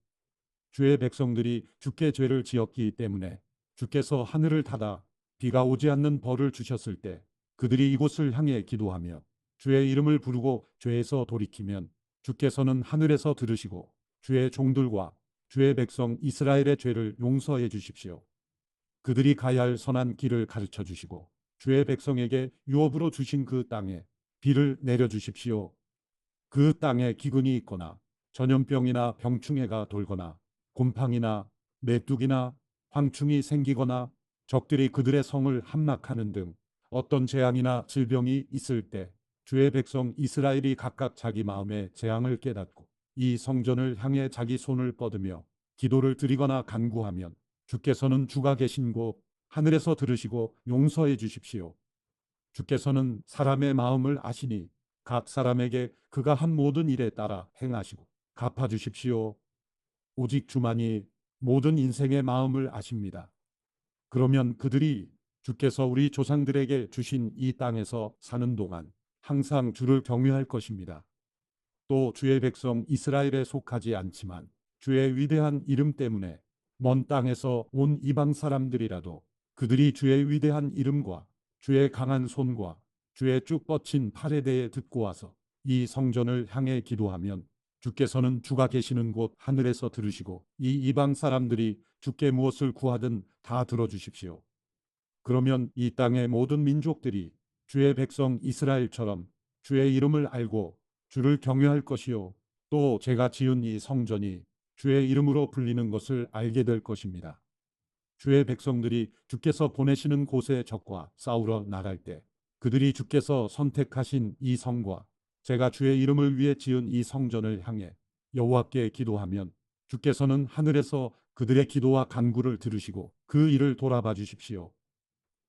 주의 백성들이 주께 죄를 지었기 때문에 주께서 하늘을 닫아 비가 오지 않는 벌을 주셨을 때 그들이 이곳을 향해 기도하며 주의 이름을 부르고 죄에서 돌이키면 주께서는 하늘에서 들으시고 주의 종들과 주의 백성 이스라엘의 죄를 용서해 주십시오. 그들이 가야 할 선한 길을 가르쳐 주시고 주의 백성에게 유업으로 주신 그 땅에 비를 내려 주십시오. 그 땅에 기근이 있거나 전염병이나 병충해가 돌거나 곰팡이나 메뚜기나 황충이 생기거나 적들이 그들의 성을 함락하는 등 어떤 재앙이나 질병이 있을 때 주의 백성 이스라엘이 각각 자기 마음의 재앙을 깨닫고 이 성전을 향해 자기 손을 뻗으며 기도를 드리거나 간구하면 주께서는 주가 계신 곳 하늘에서 들으시고 용서해 주십시오. 주께서는 사람의 마음을 아시니 각 사람에게 그가 한 모든 일에 따라 행하시고 갚아주십시오. 오직 주만이 모든 인생의 마음을 아십니다. 그러면 그들이 주께서 우리 조상들에게 주신 이 땅에서 사는 동안 항상 주를 경외할 것입니다. 또 주의 백성 이스라엘에 속하지 않지만 주의 위대한 이름 때문에 먼 땅에서 온 이방 사람들이라도 그들이 주의 위대한 이름과 주의 강한 손과 주의 쭉 뻗친 팔에 대해 듣고 와서 이 성전을 향해 기도하면 주께서는 주가 계시는 곳 하늘에서 들으시고 이 이방 사람들이 주께 무엇을 구하든 다 들어주십시오. 그러면 이 땅의 모든 민족들이 주의 백성 이스라엘처럼 주의 이름을 알고 주를 경외할 것이요. 또 제가 지은 이 성전이 주의 이름으로 불리는 것을 알게 될 것입니다. 주의 백성들이 주께서 보내시는 곳에 적과 싸우러 나갈 때 그들이 주께서 선택하신 이 성과 제가 주의 이름을 위해 지은 이 성전을 향해 여호와께 기도하면 주께서는 하늘에서 그들의 기도와 간구를 들으시고 그 일을 돌아봐 주십시오.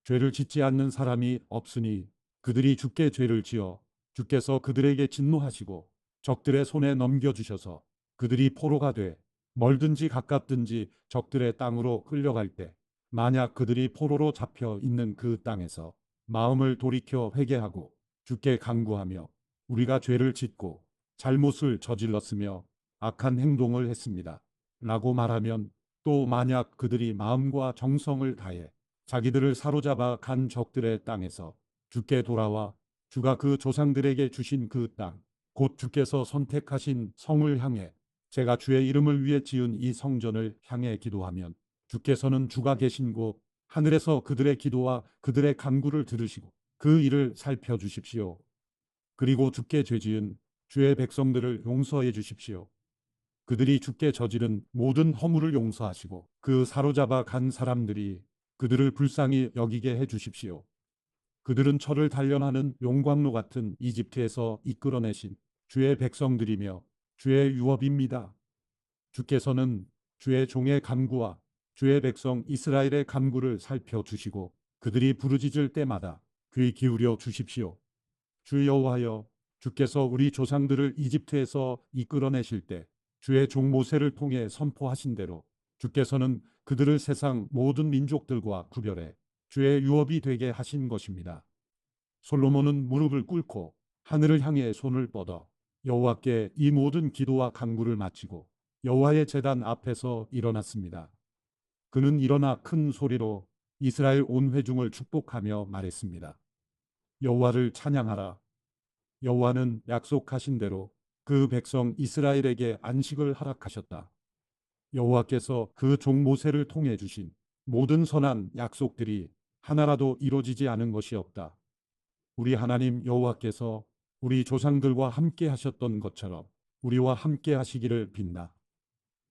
죄를 짓지 않는 사람이 없으니 그들이 주께 죄를 지어 주께서 그들에게 진노하시고 적들의 손에 넘겨주셔서 그들이 포로가 돼 멀든지 가깝든지 적들의 땅으로 끌려갈 때 만약 그들이 포로로 잡혀 있는 그 땅에서 마음을 돌이켜 회개하고 주께 간구하며 우리가 죄를 짓고 잘못을 저질렀으며 악한 행동을 했습니다. 라고 말하면 또 만약 그들이 마음과 정성을 다해 자기들을 사로잡아 간 적들의 땅에서 주께 돌아와 주가 그 조상들에게 주신 그 땅, 곧 주께서 선택하신 성을 향해 제가 주의 이름을 위해 지은 이 성전을 향해 기도하면 주께서는 주가 계신 곳 하늘에서 그들의 기도와 그들의 간구를 들으시고 그 일을 살펴주십시오. 그리고 주께 죄지은 주의 백성들을 용서해 주십시오. 그들이 주께 저지른 모든 허물을 용서하시고 그 사로잡아 간 사람들이 그들을 불쌍히 여기게 해 주십시오. 그들은 철을 단련하는 용광로 같은 이집트에서 이끌어내신 주의 백성들이며 주의 유업입니다. 주께서는 주의 종의 간구와 주의 백성 이스라엘의 간구를 살펴주시고 그들이 부르짖을 때마다 귀 기울여 주십시오. 주 여호와여, 주께서 우리 조상들을 이집트에서 이끌어내실 때 주의 종 모세를 통해 선포하신 대로 주께서는 그들을 세상 모든 민족들과 구별해 주의 유업이 되게 하신 것입니다. 솔로몬은 무릎을 꿇고 하늘을 향해 손을 뻗어 여호와께 이 모든 기도와 간구를 마치고 여호와의 제단 앞에서 일어났습니다. 그는 일어나 큰 소리로 이스라엘 온 회중을 축복하며 말했습니다. 여호와를 찬양하라. 여호와는 약속하신 대로 그 백성 이스라엘에게 안식을 허락하셨다. 여호와께서 그 종 모세를 통해 주신 모든 선한 약속들이 하나라도 이루어지지 않은 것이 없다. 우리 하나님 여호와께서 우리 조상들과 함께 하셨던 것처럼 우리와 함께 하시기를 빈다.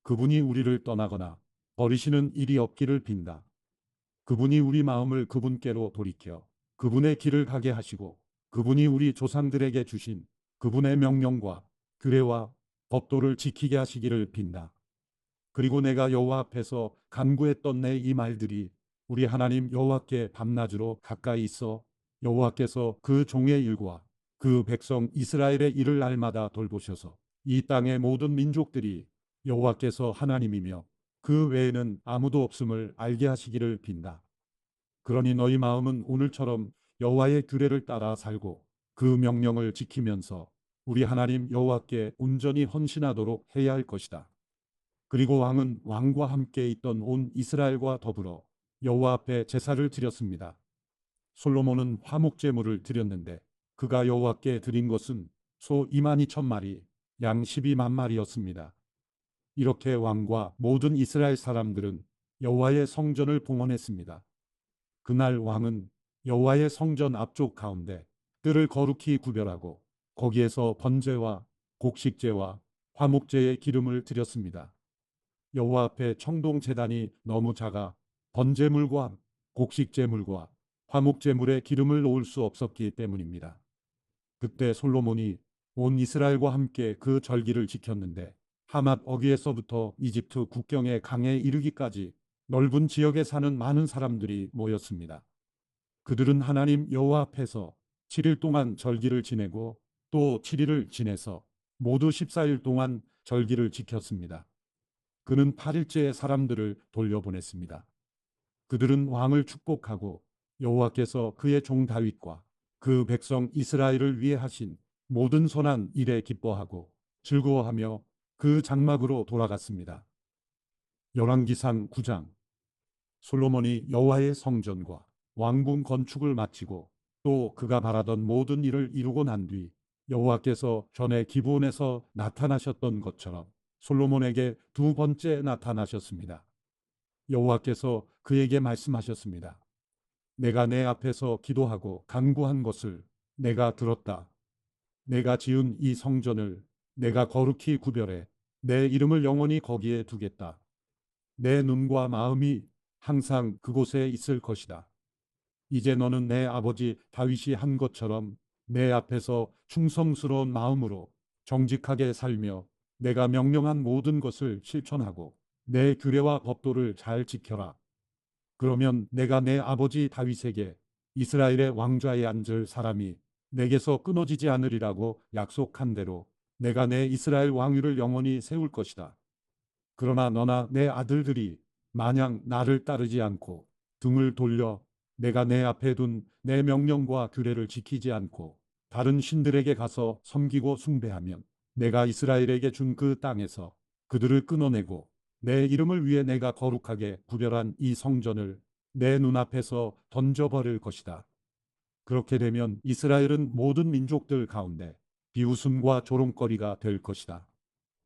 그분이 우리를 떠나거나 버리시는 일이 없기를 빈다. 그분이 우리 마음을 그분께로 돌이켜 그분의 길을 가게 하시고 그분이 우리 조상들에게 주신 그분의 명령과 규례와 법도를 지키게 하시기를 빈다. 그리고 내가 여호와 앞에서 간구했던 내 이 말들이 우리 하나님 여호와께 밤낮으로 가까이 있어 여호와께서 그 종의 일과 그 백성 이스라엘의 일을 날마다 돌보셔서 이 땅의 모든 민족들이 여호와께서 하나님이며 그 외에는 아무도 없음을 알게 하시기를 빈다. 그러니 너희 마음은 오늘처럼 여호와의 규례를 따라 살고 그 명령을 지키면서 우리 하나님 여호와께 온전히 헌신하도록 해야 할 것이다. 그리고 왕은 왕과 함께 있던 온 이스라엘과 더불어 여호와 앞에 제사를 드렸습니다. 솔로몬은 화목제물을 드렸는데 그가 여호와께 드린 것은 소 22,000마리, 양 12만 마리였습니다. 이렇게 왕과 모든 이스라엘 사람들은 여호와의 성전을 봉헌했습니다. 그날 왕은 여호와의 성전 앞쪽 가운데 뜰을 거룩히 구별하고 거기에서 번제와 곡식제와 화목제의 기름을 드렸습니다. 여호와 앞에 청동 제단이 너무 작아 번제물과 곡식제물과 화목제물에 기름을 놓을 수 없었기 때문입니다. 그때 솔로몬이 온 이스라엘과 함께 그 절기를 지켰는데 하맛 어귀에서부터 이집트 국경의 강에 이르기까지 넓은 지역에 사는 많은 사람들이 모였습니다. 그들은 하나님 여호와 앞에서 7일 동안 절기를 지내고 또 7일을 지내서 모두 14일 동안 절기를 지켰습니다. 그는 8일째에 사람들을 돌려보냈습니다. 그들은 왕을 축복하고 여호와께서 그의 종 다윗과 그 백성 이스라엘을 위해 하신 모든 선한 일에 기뻐하고 즐거워하며 그 장막으로 돌아갔습니다. 열왕기상 9장. 솔로몬이 여호와의 성전과 왕궁 건축을 마치고 또 그가 바라던 모든 일을 이루고 난 뒤 여호와께서 전에 기브온에서 나타나셨던 것처럼 솔로몬에게 두 번째 나타나셨습니다. 여호와께서 그에게 말씀하셨습니다. 내가 내 앞에서 기도하고 간구한 것을 내가 들었다. 내가 지은 이 성전을 내가 거룩히 구별해 내 이름을 영원히 거기에 두겠다. 내 눈과 마음이 항상 그곳에 있을 것이다. 이제 너는 내 아버지 다윗이 한 것처럼 내 앞에서 충성스러운 마음으로 정직하게 살며 내가 명령한 모든 것을 실천하고 내 규례와 법도를 잘 지켜라. 그러면 내가 내 아버지 다윗에게 이스라엘의 왕좌에 앉을 사람이 내게서 끊어지지 않으리라고 약속한 대로 내가 내 이스라엘 왕위를 영원히 세울 것이다. 그러나 너나 내 아들들이 마냥 나를 따르지 않고 등을 돌려 내가 내 앞에 둔 내 명령과 규례를 지키지 않고 다른 신들에게 가서 섬기고 숭배하면 내가 이스라엘에게 준 그 땅에서 그들을 끊어내고 내 이름을 위해 내가 거룩하게 구별한 이 성전을 내 눈앞에서 던져버릴 것이다. 그렇게 되면 이스라엘은 모든 민족들 가운데 비웃음과 조롱거리가 될 것이다.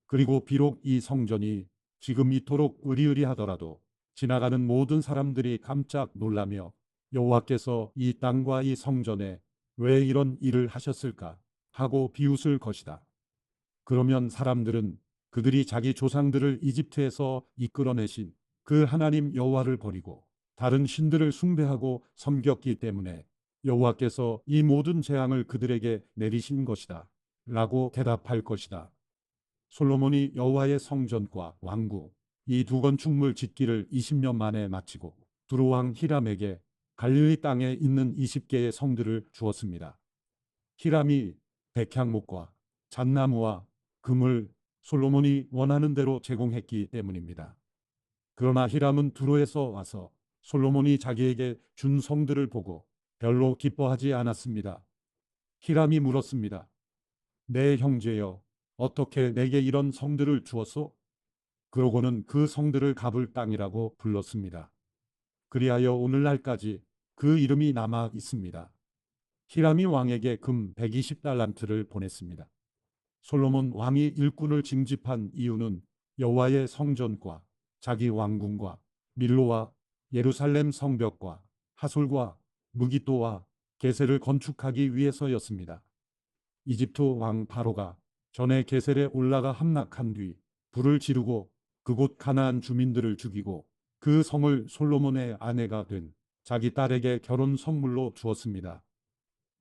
그리고 비록 이 성전이 지금 이토록 으리으리하더라도 지나가는 모든 사람들이 깜짝 놀라며 여호와께서 이 땅과 이 성전에 왜 이런 일을 하셨을까 하고 비웃을 것이다. 그러면 사람들은 그들이 자기 조상들을 이집트에서 이끌어내신 그 하나님 여호와를 버리고 다른 신들을 숭배하고 섬겼기 때문에 여호와께서 이 모든 재앙을 그들에게 내리신 것이다. 라고 대답할 것이다. 솔로몬이 여호와의 성전과 왕궁 이 두 건축물 짓기를 20년 만에 마치고 두로 왕 히람에게 갈릴리 땅에 있는 20개의 성들을 주었습니다. 히람이 백향목과 잣나무와 금을 솔로몬이 원하는 대로 제공했기 때문입니다. 그러나 히람은 두로에서 와서 솔로몬이 자기에게 준 성들을 보고 별로 기뻐하지 않았습니다. 히람이 물었습니다. 내 형제여, 어떻게 내게 이런 성들을 주었소? 그러고는 그 성들을 갑을 땅이라고 불렀습니다. 그리하여 오늘날까지 그 이름이 남아 있습니다. 히람이 왕에게 금 120달란트를 보냈습니다. 솔로몬 왕이 일꾼을 징집한 이유는 여호와의 성전과 자기 왕궁과 밀로와 예루살렘 성벽과 하솔과 무기또와 게셀을 건축하기 위해서였습니다. 이집트 왕 바로가 전에 게셀에 올라가 함락한 뒤 불을 지르고 그곳 가나안 주민들을 죽이고 그 성을 솔로몬의 아내가 된 자기 딸에게 결혼 선물로 주었습니다.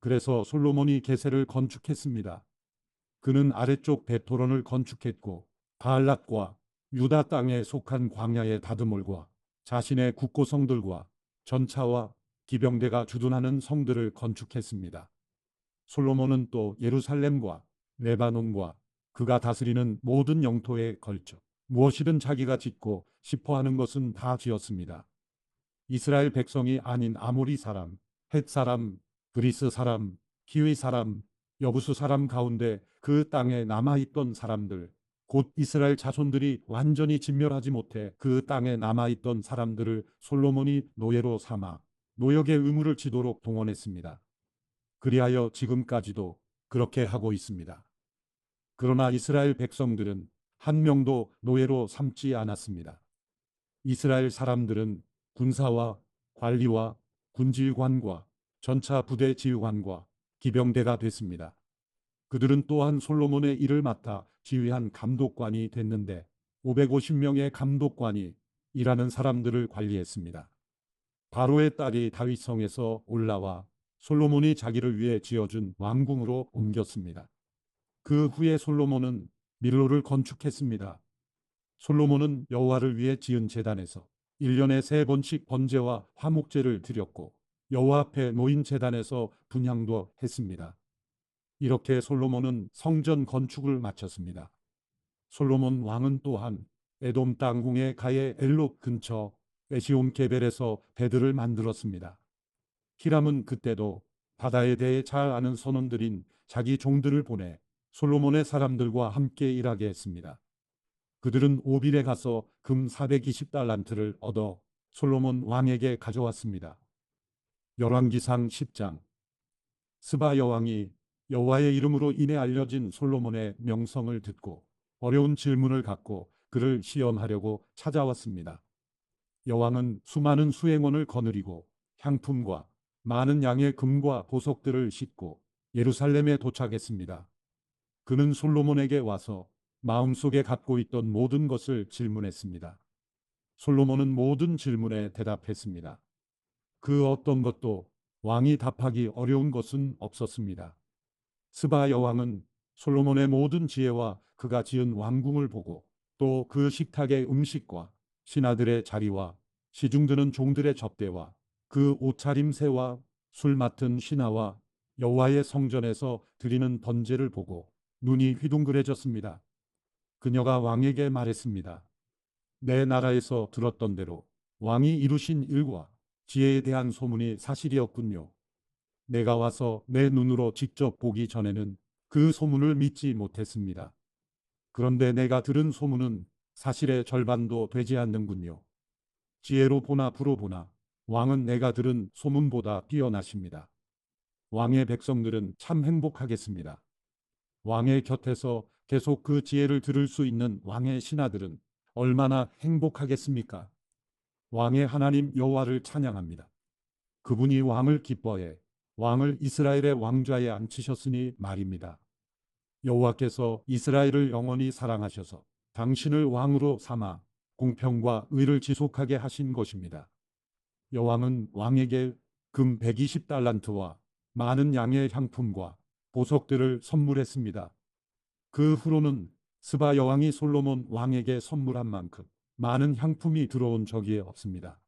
그래서 솔로몬이 게셀을 건축했습니다. 그는 아래쪽 베토론을 건축했고 바알랏과 유다 땅에 속한 광야의 다드몰과 자신의 국고성들과 전차와 기병대가 주둔하는 성들을 건축했습니다. 솔로몬은 또 예루살렘과 레바논과 그가 다스리는 모든 영토에 걸쳐 무엇이든 자기가 짓고 싶어 하는 것은 다 지었습니다. 이스라엘 백성이 아닌 아모리 사람, 헷 사람, 그리스 사람, 히위 사람, 여부수 사람 가운데 그 땅에 남아있던 사람들, 곧 이스라엘 자손들이 완전히 진멸하지 못해 그 땅에 남아있던 사람들을 솔로몬이 노예로 삼아 노역의 의무를 지도록 동원했습니다. 그리하여 지금까지도 그렇게 하고 있습니다. 그러나 이스라엘 백성들은 한 명도 노예로 삼지 않았습니다. 이스라엘 사람들은 군사와 관리와 군질관과 전차 부대 지휘관과 기병대가 됐습니다. 그들은 또한 솔로몬의 일을 맡아 지휘한 감독관이 됐는데 550명의 감독관이 일하는 사람들을 관리했습니다. 바로의 딸이 다윗성에서 올라와 솔로몬이 자기를 위해 지어준 왕궁으로 옮겼습니다. 그 후에 솔로몬은 밀로를 건축했습니다. 솔로몬은 여호와를 위해 지은 제단에서 1년에 3번씩 번제와 화목제를 드렸고 여호와 앞에 놓인 제단에서 분향도 했습니다. 이렇게 솔로몬은 성전 건축을 마쳤습니다. 솔로몬 왕은 또한 에돔 땅 홍해 가의 엘록 근처 에시온 게벨에서 배들을 만들었습니다. 히람은 그때도 바다에 대해 잘 아는 선원들인 자기 종들을 보내 솔로몬의 사람들과 함께 일하게 했습니다. 그들은 오빌에 가서 금 420달란트를 얻어 솔로몬 왕에게 가져왔습니다. 열왕기상 10장. 스바 여왕이 여호와의 이름으로 인해 알려진 솔로몬의 명성을 듣고 어려운 질문을 갖고 그를 시험하려고 찾아왔습니다. 여왕은 수많은 수행원을 거느리고 향품과 많은 양의 금과 보석들을 싣고 예루살렘에 도착했습니다. 그는 솔로몬에게 와서 마음속에 갖고 있던 모든 것을 질문했습니다. 솔로몬은 모든 질문에 대답했습니다. 그 어떤 것도 왕이 답하기 어려운 것은 없었습니다. 스바 여왕은 솔로몬의 모든 지혜와 그가 지은 왕궁을 보고 또 그 식탁의 음식과 신하들의 자리와 시중드는 종들의 접대와 그 옷차림새와 술 맡은 신하와 여호와의 성전에서 드리는 번제를 보고 눈이 휘둥그레졌습니다. 그녀가 왕에게 말했습니다. 내 나라에서 들었던 대로 왕이 이루신 일과 지혜에 대한 소문이 사실이었군요. 내가 와서 내 눈으로 직접 보기 전에는 그 소문을 믿지 못했습니다. 그런데 내가 들은 소문은 사실의 절반도 되지 않는군요. 지혜로 보나 부로 보나 왕은 내가 들은 소문보다 뛰어나십니다. 왕의 백성들은 참 행복하겠습니다. 왕의 곁에서 계속 그 지혜를 들을 수 있는 왕의 신하들은 얼마나 행복하겠습니까? 왕의 하나님 여호와를 찬양합니다. 그분이 왕을 기뻐해 왕을 이스라엘의 왕좌에 앉히셨으니 말입니다. 여호와께서 이스라엘을 영원히 사랑하셔서 당신을 왕으로 삼아 공평과 의를 지속하게 하신 것입니다. 여왕은 왕에게 금 120달란트와 많은 양의 향품과 보석들을 선물했습니다. 그 후로는 스바 여왕이 솔로몬 왕에게 선물한 만큼 많은 향품이 들어온 적이 없습니다.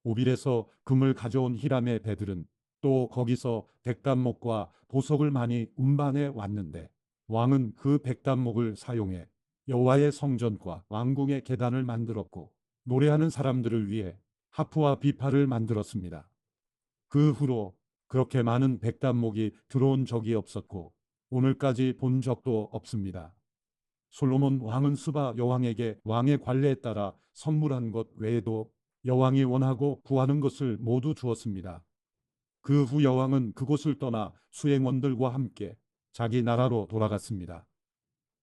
오빌에서 금을 가져온 히람의 배들은 또 거기서 백단목과 보석을 많이 운반해 왔는데 왕은 그 백단목을 사용해 여호와의 성전과 왕궁의 계단을 만들었고 노래하는 사람들을 위해 하프와 비파를 만들었습니다. 그 후로 그렇게 많은 백단목이 들어온 적이 없었고 오늘까지 본 적도 없습니다. 솔로몬 왕은 스바 여왕에게 왕의 관례에 따라 선물한 것 외에도 여왕이 원하고 구하는 것을 모두 주었습니다. 그 후 여왕은 그곳을 떠나 수행원들과 함께 자기 나라로 돌아갔습니다.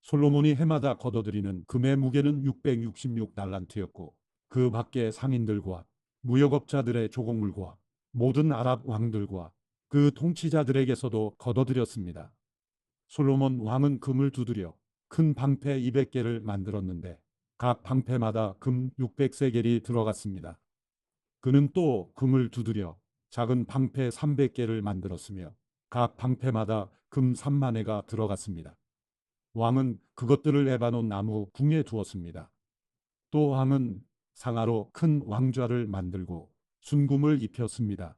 솔로몬이 해마다 거둬들이는 금의 무게는 666달란트였고 그 밖에 상인들과 무역업자들의 조공물과 모든 아랍 왕들과 그 통치자들에게서도 거둬들였습니다. 솔로몬 왕은 금을 두드려 큰 방패 200개를 만들었는데 각 방패마다 금 600세겔이 들어갔습니다. 그는 또 금을 두드려 작은 방패 300개를 만들었으며 각 방패마다 금 3만회가 들어갔습니다. 왕은 그것들을 레바논 나무 궁에 두었습니다. 또 왕은 상아로 큰 왕좌를 만들고 순금을 입혔습니다.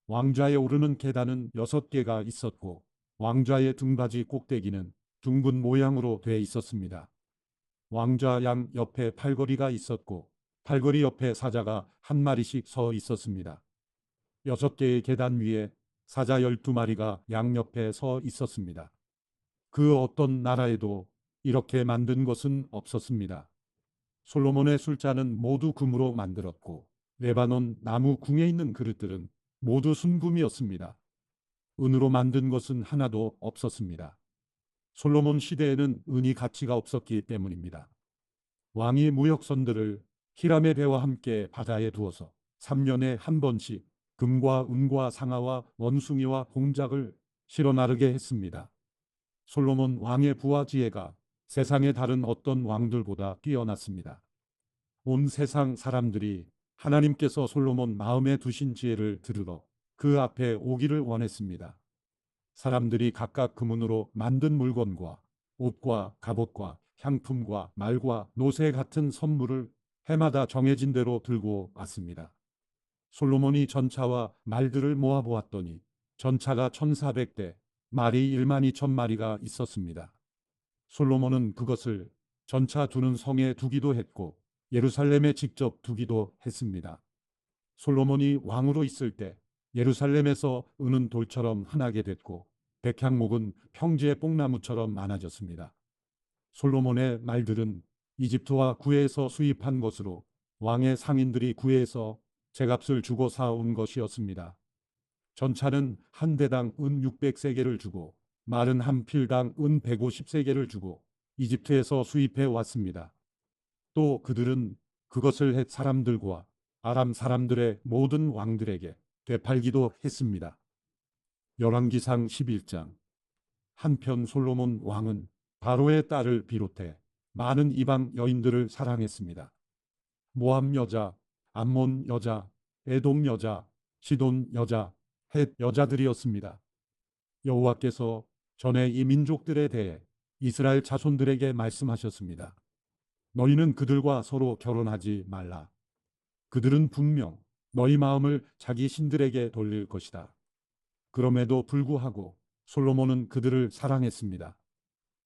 왕좌에 오르는 계단은 6개가 있었고 왕좌의 등받이 꼭대기는 둥근 모양으로 돼 있었습니다. 왕좌 양 옆에 팔걸이가 있었고 팔걸이 옆에 사자가 한 마리씩 서 있었습니다. 6개의 계단 위에 사자 12마리가 양옆에 서 있었습니다. 그 어떤 나라에도 이렇게 만든 것은 없었습니다. 솔로몬의 술잔은 모두 금으로 만들었고 레바논 나무 궁에 있는 그릇들은 모두 순금이었습니다. 은으로 만든 것은 하나도 없었습니다. 솔로몬 시대에는 은이 가치가 없었기 때문입니다. 왕이 무역선들을 히람의 배와 함께 바다에 두어서 3년에 한 번씩 금과 은과 상아와 원숭이와 공작을 실어 나르게 했습니다. 솔로몬 왕의 부와 지혜가 세상의 다른 어떤 왕들보다 뛰어났습니다. 온 세상 사람들이 하나님께서 솔로몬 마음에 두신 지혜를 들으러 그 앞에 오기를 원했습니다. 사람들이 각각 금은으로 만든 물건과 옷과 갑옷과 향품과 말과 노새 같은 선물을 해마다 정해진 대로 들고 왔습니다. 솔로몬이 전차와 말들을 모아보았더니 전차가 1400대, 말이 1만 2천 마리가 있었습니다. 솔로몬은 그것을 전차 두는 성에 두기도 했고 예루살렘에 직접 두기도 했습니다. 솔로몬이 왕으로 있을 때 예루살렘에서 은은 돌처럼 흔하게 됐고 백향목은 평지의 뽕나무처럼 많아졌습니다. 솔로몬의 말들은 이집트와 구해에서 수입한 것으로 왕의 상인들이 구해에서 제값을 주고 사온 것이었습니다. 전차는 한 대당 은 600세겔을 주고 말은 한 필당 은 150세겔을 주고 이집트에서 수입해 왔습니다. 또 그들은 그것을 헷 사람들과 아람 사람들의 모든 왕들에게 되팔기도 했습니다. 열왕기상 11장. 한편 솔로몬 왕은 바로의 딸을 비롯해 많은 이방 여인들을 사랑했습니다. 모압 여자, 암몬 여자, 에돔 여자, 시돈 여자, 헷 여자들이었습니다. 여호와께서 전에 이 민족들에 대해 이스라엘 자손들에게 말씀하셨습니다. 너희는 그들과 서로 결혼하지 말라. 그들은 분명 너희 마음을 자기 신들에게 돌릴 것이다. 그럼에도 불구하고 솔로몬은 그들을 사랑했습니다.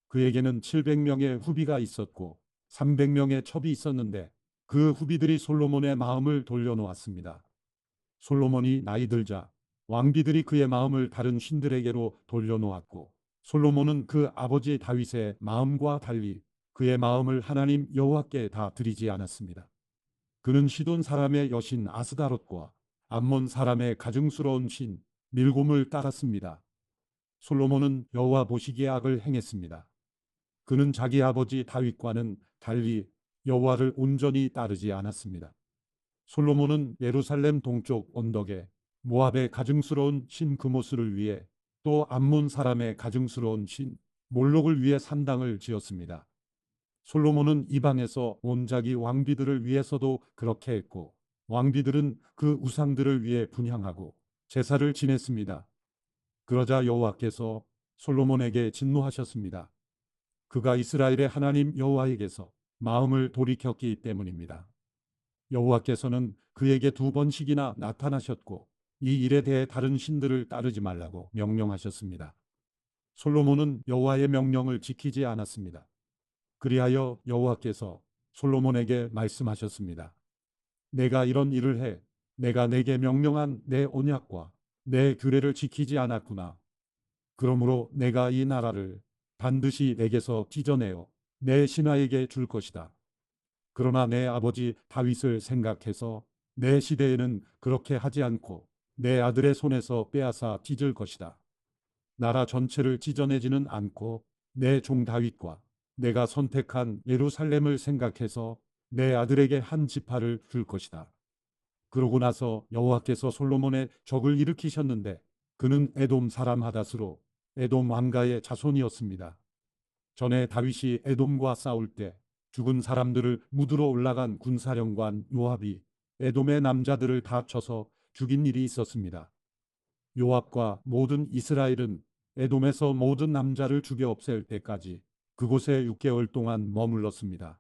그에게는 700명의 후비가 있었고 300명의 첩이 있었는데 그 후비들이 솔로몬의 마음을 돌려놓았습니다. 솔로몬이 나이 들자 왕비들이 그의 마음을 다른 신들에게로 돌려놓았고 솔로몬은 그 아버지 다윗의 마음과 달리 그의 마음을 하나님 여호와께 다 드리지 않았습니다. 그는 시돈 사람의 여신 아스다롯과 암몬 사람의 가증스러운 신 밀곰을 따랐습니다. 솔로몬은 여호와 보시기에 악을 행했습니다. 그는 자기 아버지 다윗과는 달리 여호와를 온전히 따르지 않았습니다. 솔로몬은 예루살렘 동쪽 언덕에 모압의 가증스러운 신 그모스를 위해 또 암몬 사람의 가증스러운 신 몰록을 위해 산당을 지었습니다. 솔로몬은 이방에서 온 자기 왕비들을 위해서도 그렇게 했고 왕비들은 그 우상들을 위해 분향하고 제사를 지냈습니다. 그러자 여호와께서 솔로몬에게 진노하셨습니다. 그가 이스라엘의 하나님 여호와에게서 마음을 돌이켰기 때문입니다. 여호와께서는 그에게 2번씩이나 나타나셨고 이 일에 대해 다른 신들을 따르지 말라고 명령하셨습니다. 솔로몬은 여호와의 명령을 지키지 않았습니다. 그리하여 여호와께서 솔로몬에게 말씀하셨습니다. 내가 이런 일을 해 내가 내게 명령한 내 언약과 내 규례를 지키지 않았구나. 그러므로 내가 이 나라를 반드시 내게서 찢어내어 내 신하에게 줄 것이다. 그러나 내 아버지 다윗을 생각해서 내 시대에는 그렇게 하지 않고 내 아들의 손에서 빼앗아 찢을 것이다. 나라 전체를 찢어내지는 않고 내 종 다윗과 내가 선택한 예루살렘을 생각해서 내 아들에게 한 지파를 줄 것이다. 그러고 나서 여호와께서 솔로몬의 적을 일으키셨는데 그는 에돔 사람 하닷으로 에돔 왕가의 자손이었습니다. 전에 다윗이 에돔과 싸울 때 죽은 사람들을 묻으러 올라간 군사령관 요압이 에돔의 남자들을 다 쳐서 죽인 일이 있었습니다. 요압과 모든 이스라엘은 에돔에서 모든 남자를 죽여 없앨 때까지 그곳에 6개월 동안 머물렀습니다.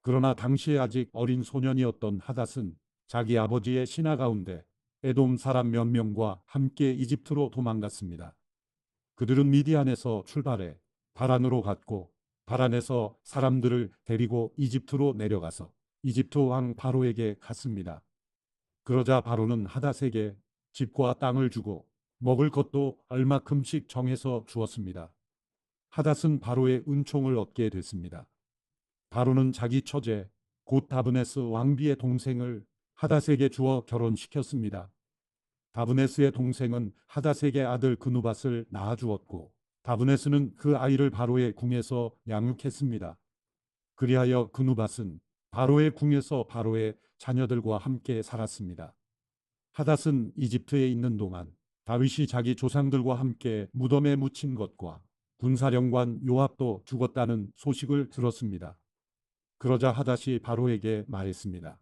그러나 당시에 아직 어린 소년이었던 하닷은 자기 아버지의 신하 가운데 에돔 사람 몇 명과 함께 이집트로 도망갔습니다. 그들은 미디안에서 출발해 바란으로 갔고 바란에서 사람들을 데리고 이집트로 내려가서 이집트 왕 바로에게 갔습니다. 그러자 바로는 하닷에게 집과 땅을 주고 먹을 것도 얼마큼씩 정해서 주었습니다. 하닷은 바로의 은총을 얻게 됐습니다. 바로는 자기 처제 곧 다브네스 왕비의 동생을 하닷에게 주어 결혼시켰습니다. 다브네스의 동생은 하닷에게 아들 그누밧을 낳아주었고 다브네스는 그 아이를 바로의 궁에서 양육했습니다. 그리하여 그누밧은 바로의 궁에서 바로의 자녀들과 함께 살았습니다. 하닷은 이집트에 있는 동안 다윗이 자기 조상들과 함께 무덤에 묻힌 것과 군사령관 요압도 죽었다는 소식을 들었습니다. 그러자 하닷이 바로에게 말했습니다.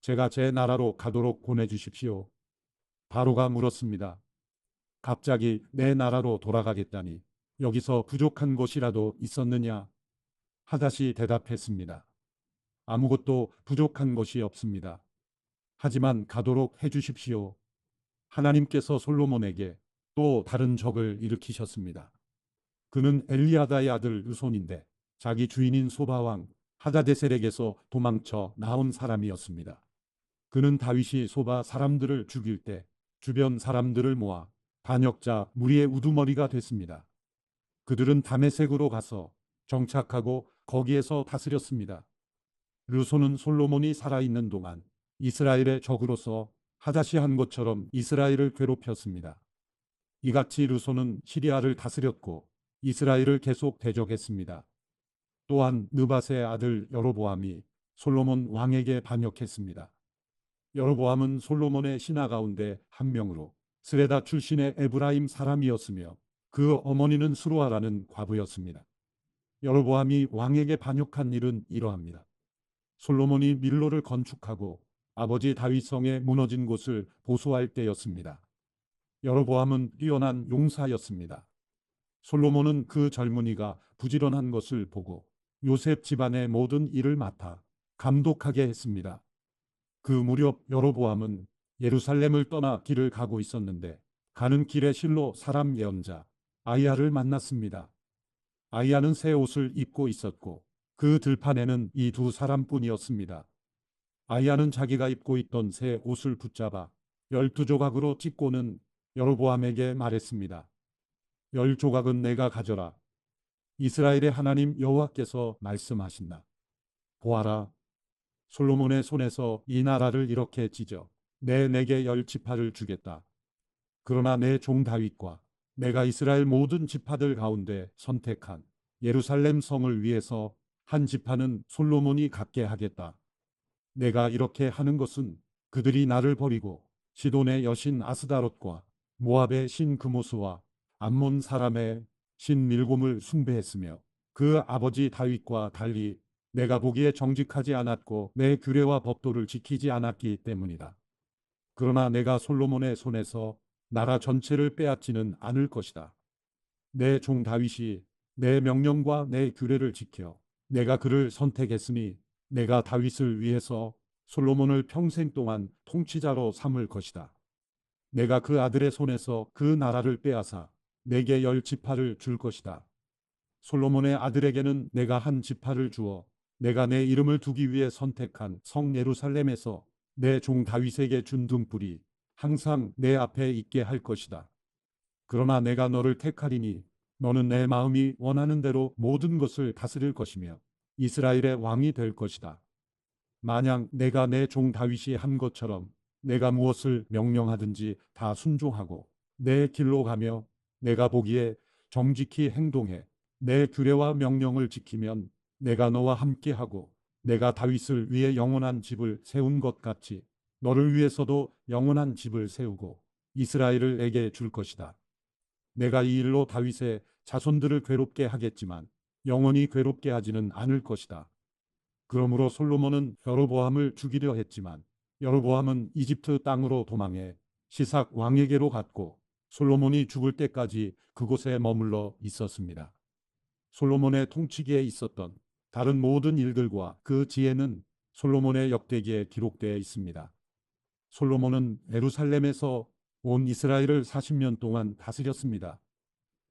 제가 제 나라로 가도록 보내주십시오. 바로가 물었습니다. 갑자기 내 나라로 돌아가겠다니 여기서 부족한 것이라도 있었느냐? 하닷이 대답했습니다. 아무것도 부족한 것이 없습니다. 하지만 가도록 해주십시오. 하나님께서 솔로몬에게 또 다른 적을 일으키셨습니다. 그는 엘리아다의 아들 르손인데 자기 주인인 소바왕 하다데셀에게서 도망쳐 나온 사람이었습니다. 그는 다윗이 소바 사람들을 죽일 때 주변 사람들을 모아 반역자 무리의 우두머리가 됐습니다. 그들은 다메섹으로 가서 정착하고 거기에서 다스렸습니다. 르손은 솔로몬이 살아있는 동안 이스라엘의 적으로서 하다시 한 것처럼 이스라엘을 괴롭혔습니다. 이같이 르손은 시리아를 다스렸고 이스라엘을 계속 대적했습니다. 또한 느밧의 아들 여로보암이 솔로몬 왕에게 반역했습니다. 여로보암은 솔로몬의 신하 가운데 한 명으로 스레다 출신의 에브라임 사람이었으며 그 어머니는 수루아라는 과부였습니다. 여로보암이 왕에게 반역한 일은 이러합니다. 솔로몬이 밀로를 건축하고 아버지 다윗 성에 무너진 곳을 보수할 때였습니다. 여로보암은 뛰어난 용사였습니다. 솔로몬은 그 젊은이가 부지런한 것을 보고 요셉 집안의 모든 일을 맡아 감독하게 했습니다. 그 무렵 여로보암은 예루살렘을 떠나 길을 가고 있었는데 가는 길에 실로 사람 예언자 아이야를 만났습니다. 아이야는 새 옷을 입고 있었고 그 들판에는 이 두 사람뿐이었습니다. 아이야는 자기가 입고 있던 새 옷을 붙잡아 12조각으로 찢고는 여로보암에게 말했습니다. 10조각은 내가 가져라. 이스라엘의 하나님 여호와께서 말씀하신다. 보아라. 솔로몬의 손에서 이 나라를 이렇게 찢어 내게 10지파를 주겠다. 그러나 내 종 다윗과 내가 이스라엘 모든 지파들 가운데 선택한 예루살렘 성을 위해서 한 지파는 솔로몬이 갖게 하겠다. 내가 이렇게 하는 것은 그들이 나를 버리고 시돈의 여신 아스다롯과 모압의 신 그모스와 암몬 사람의 신 밀곰을 숭배했으며 그 아버지 다윗과 달리 내가 보기에 정직하지 않았고 내 규례와 법도를 지키지 않았기 때문이다. 그러나 내가 솔로몬의 손에서 나라 전체를 빼앗지는 않을 것이다. 내 종 다윗이 내 명령과 내 규례를 지켜 내가 그를 선택했으니 내가 다윗을 위해서 솔로몬을 평생 동안 통치자로 삼을 것이다. 내가 그 아들의 손에서 그 나라를 빼앗아 내게 10지파를 줄 것이다. 솔로몬의 아들에게는 내가 한 지파를 주어 내가 내 이름을 두기 위해 선택한 성 예루살렘에서 내 종 다윗에게 준 등불이 항상 내 앞에 있게 할 것이다. 그러나 내가 너를 택하리니 너는 내 마음이 원하는 대로 모든 것을 다스릴 것이며 이스라엘의 왕이 될 것이다. 만약 내가 내 종 다윗이 한 것처럼 내가 무엇을 명령하든지 다 순종하고 내 길로 가며 내가 보기에 정직히 행동해 내 규례와 명령을 지키면 내가 너와 함께하고 내가 다윗을 위해 영원한 집을 세운 것 같이 너를 위해서도 영원한 집을 세우고 이스라엘을 내게 줄 것이다. 내가 이 일로 다윗의 자손들을 괴롭게 하겠지만 영원히 괴롭게 하지는 않을 것이다. 그러므로 솔로몬은 여로보암을 죽이려 했지만 여로보암은 이집트 땅으로 도망해 시삭 왕에게로 갔고 솔로몬이 죽을 때까지 그곳에 머물러 있었습니다. 솔로몬의 통치기에 있었던 다른 모든 일들과 그 지혜는 솔로몬의 역대기에 기록되어 있습니다. 솔로몬은 예루살렘에서 온 이스라엘을 40년 동안 다스렸습니다.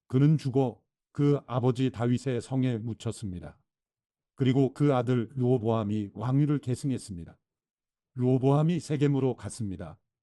그는 죽어 그 아버지 다윗의 성에 묻혔습니다. 그리고 그 아들 르호보암이 왕위를 계승했습니다. 르호보암이 세겜으로 갔습니다.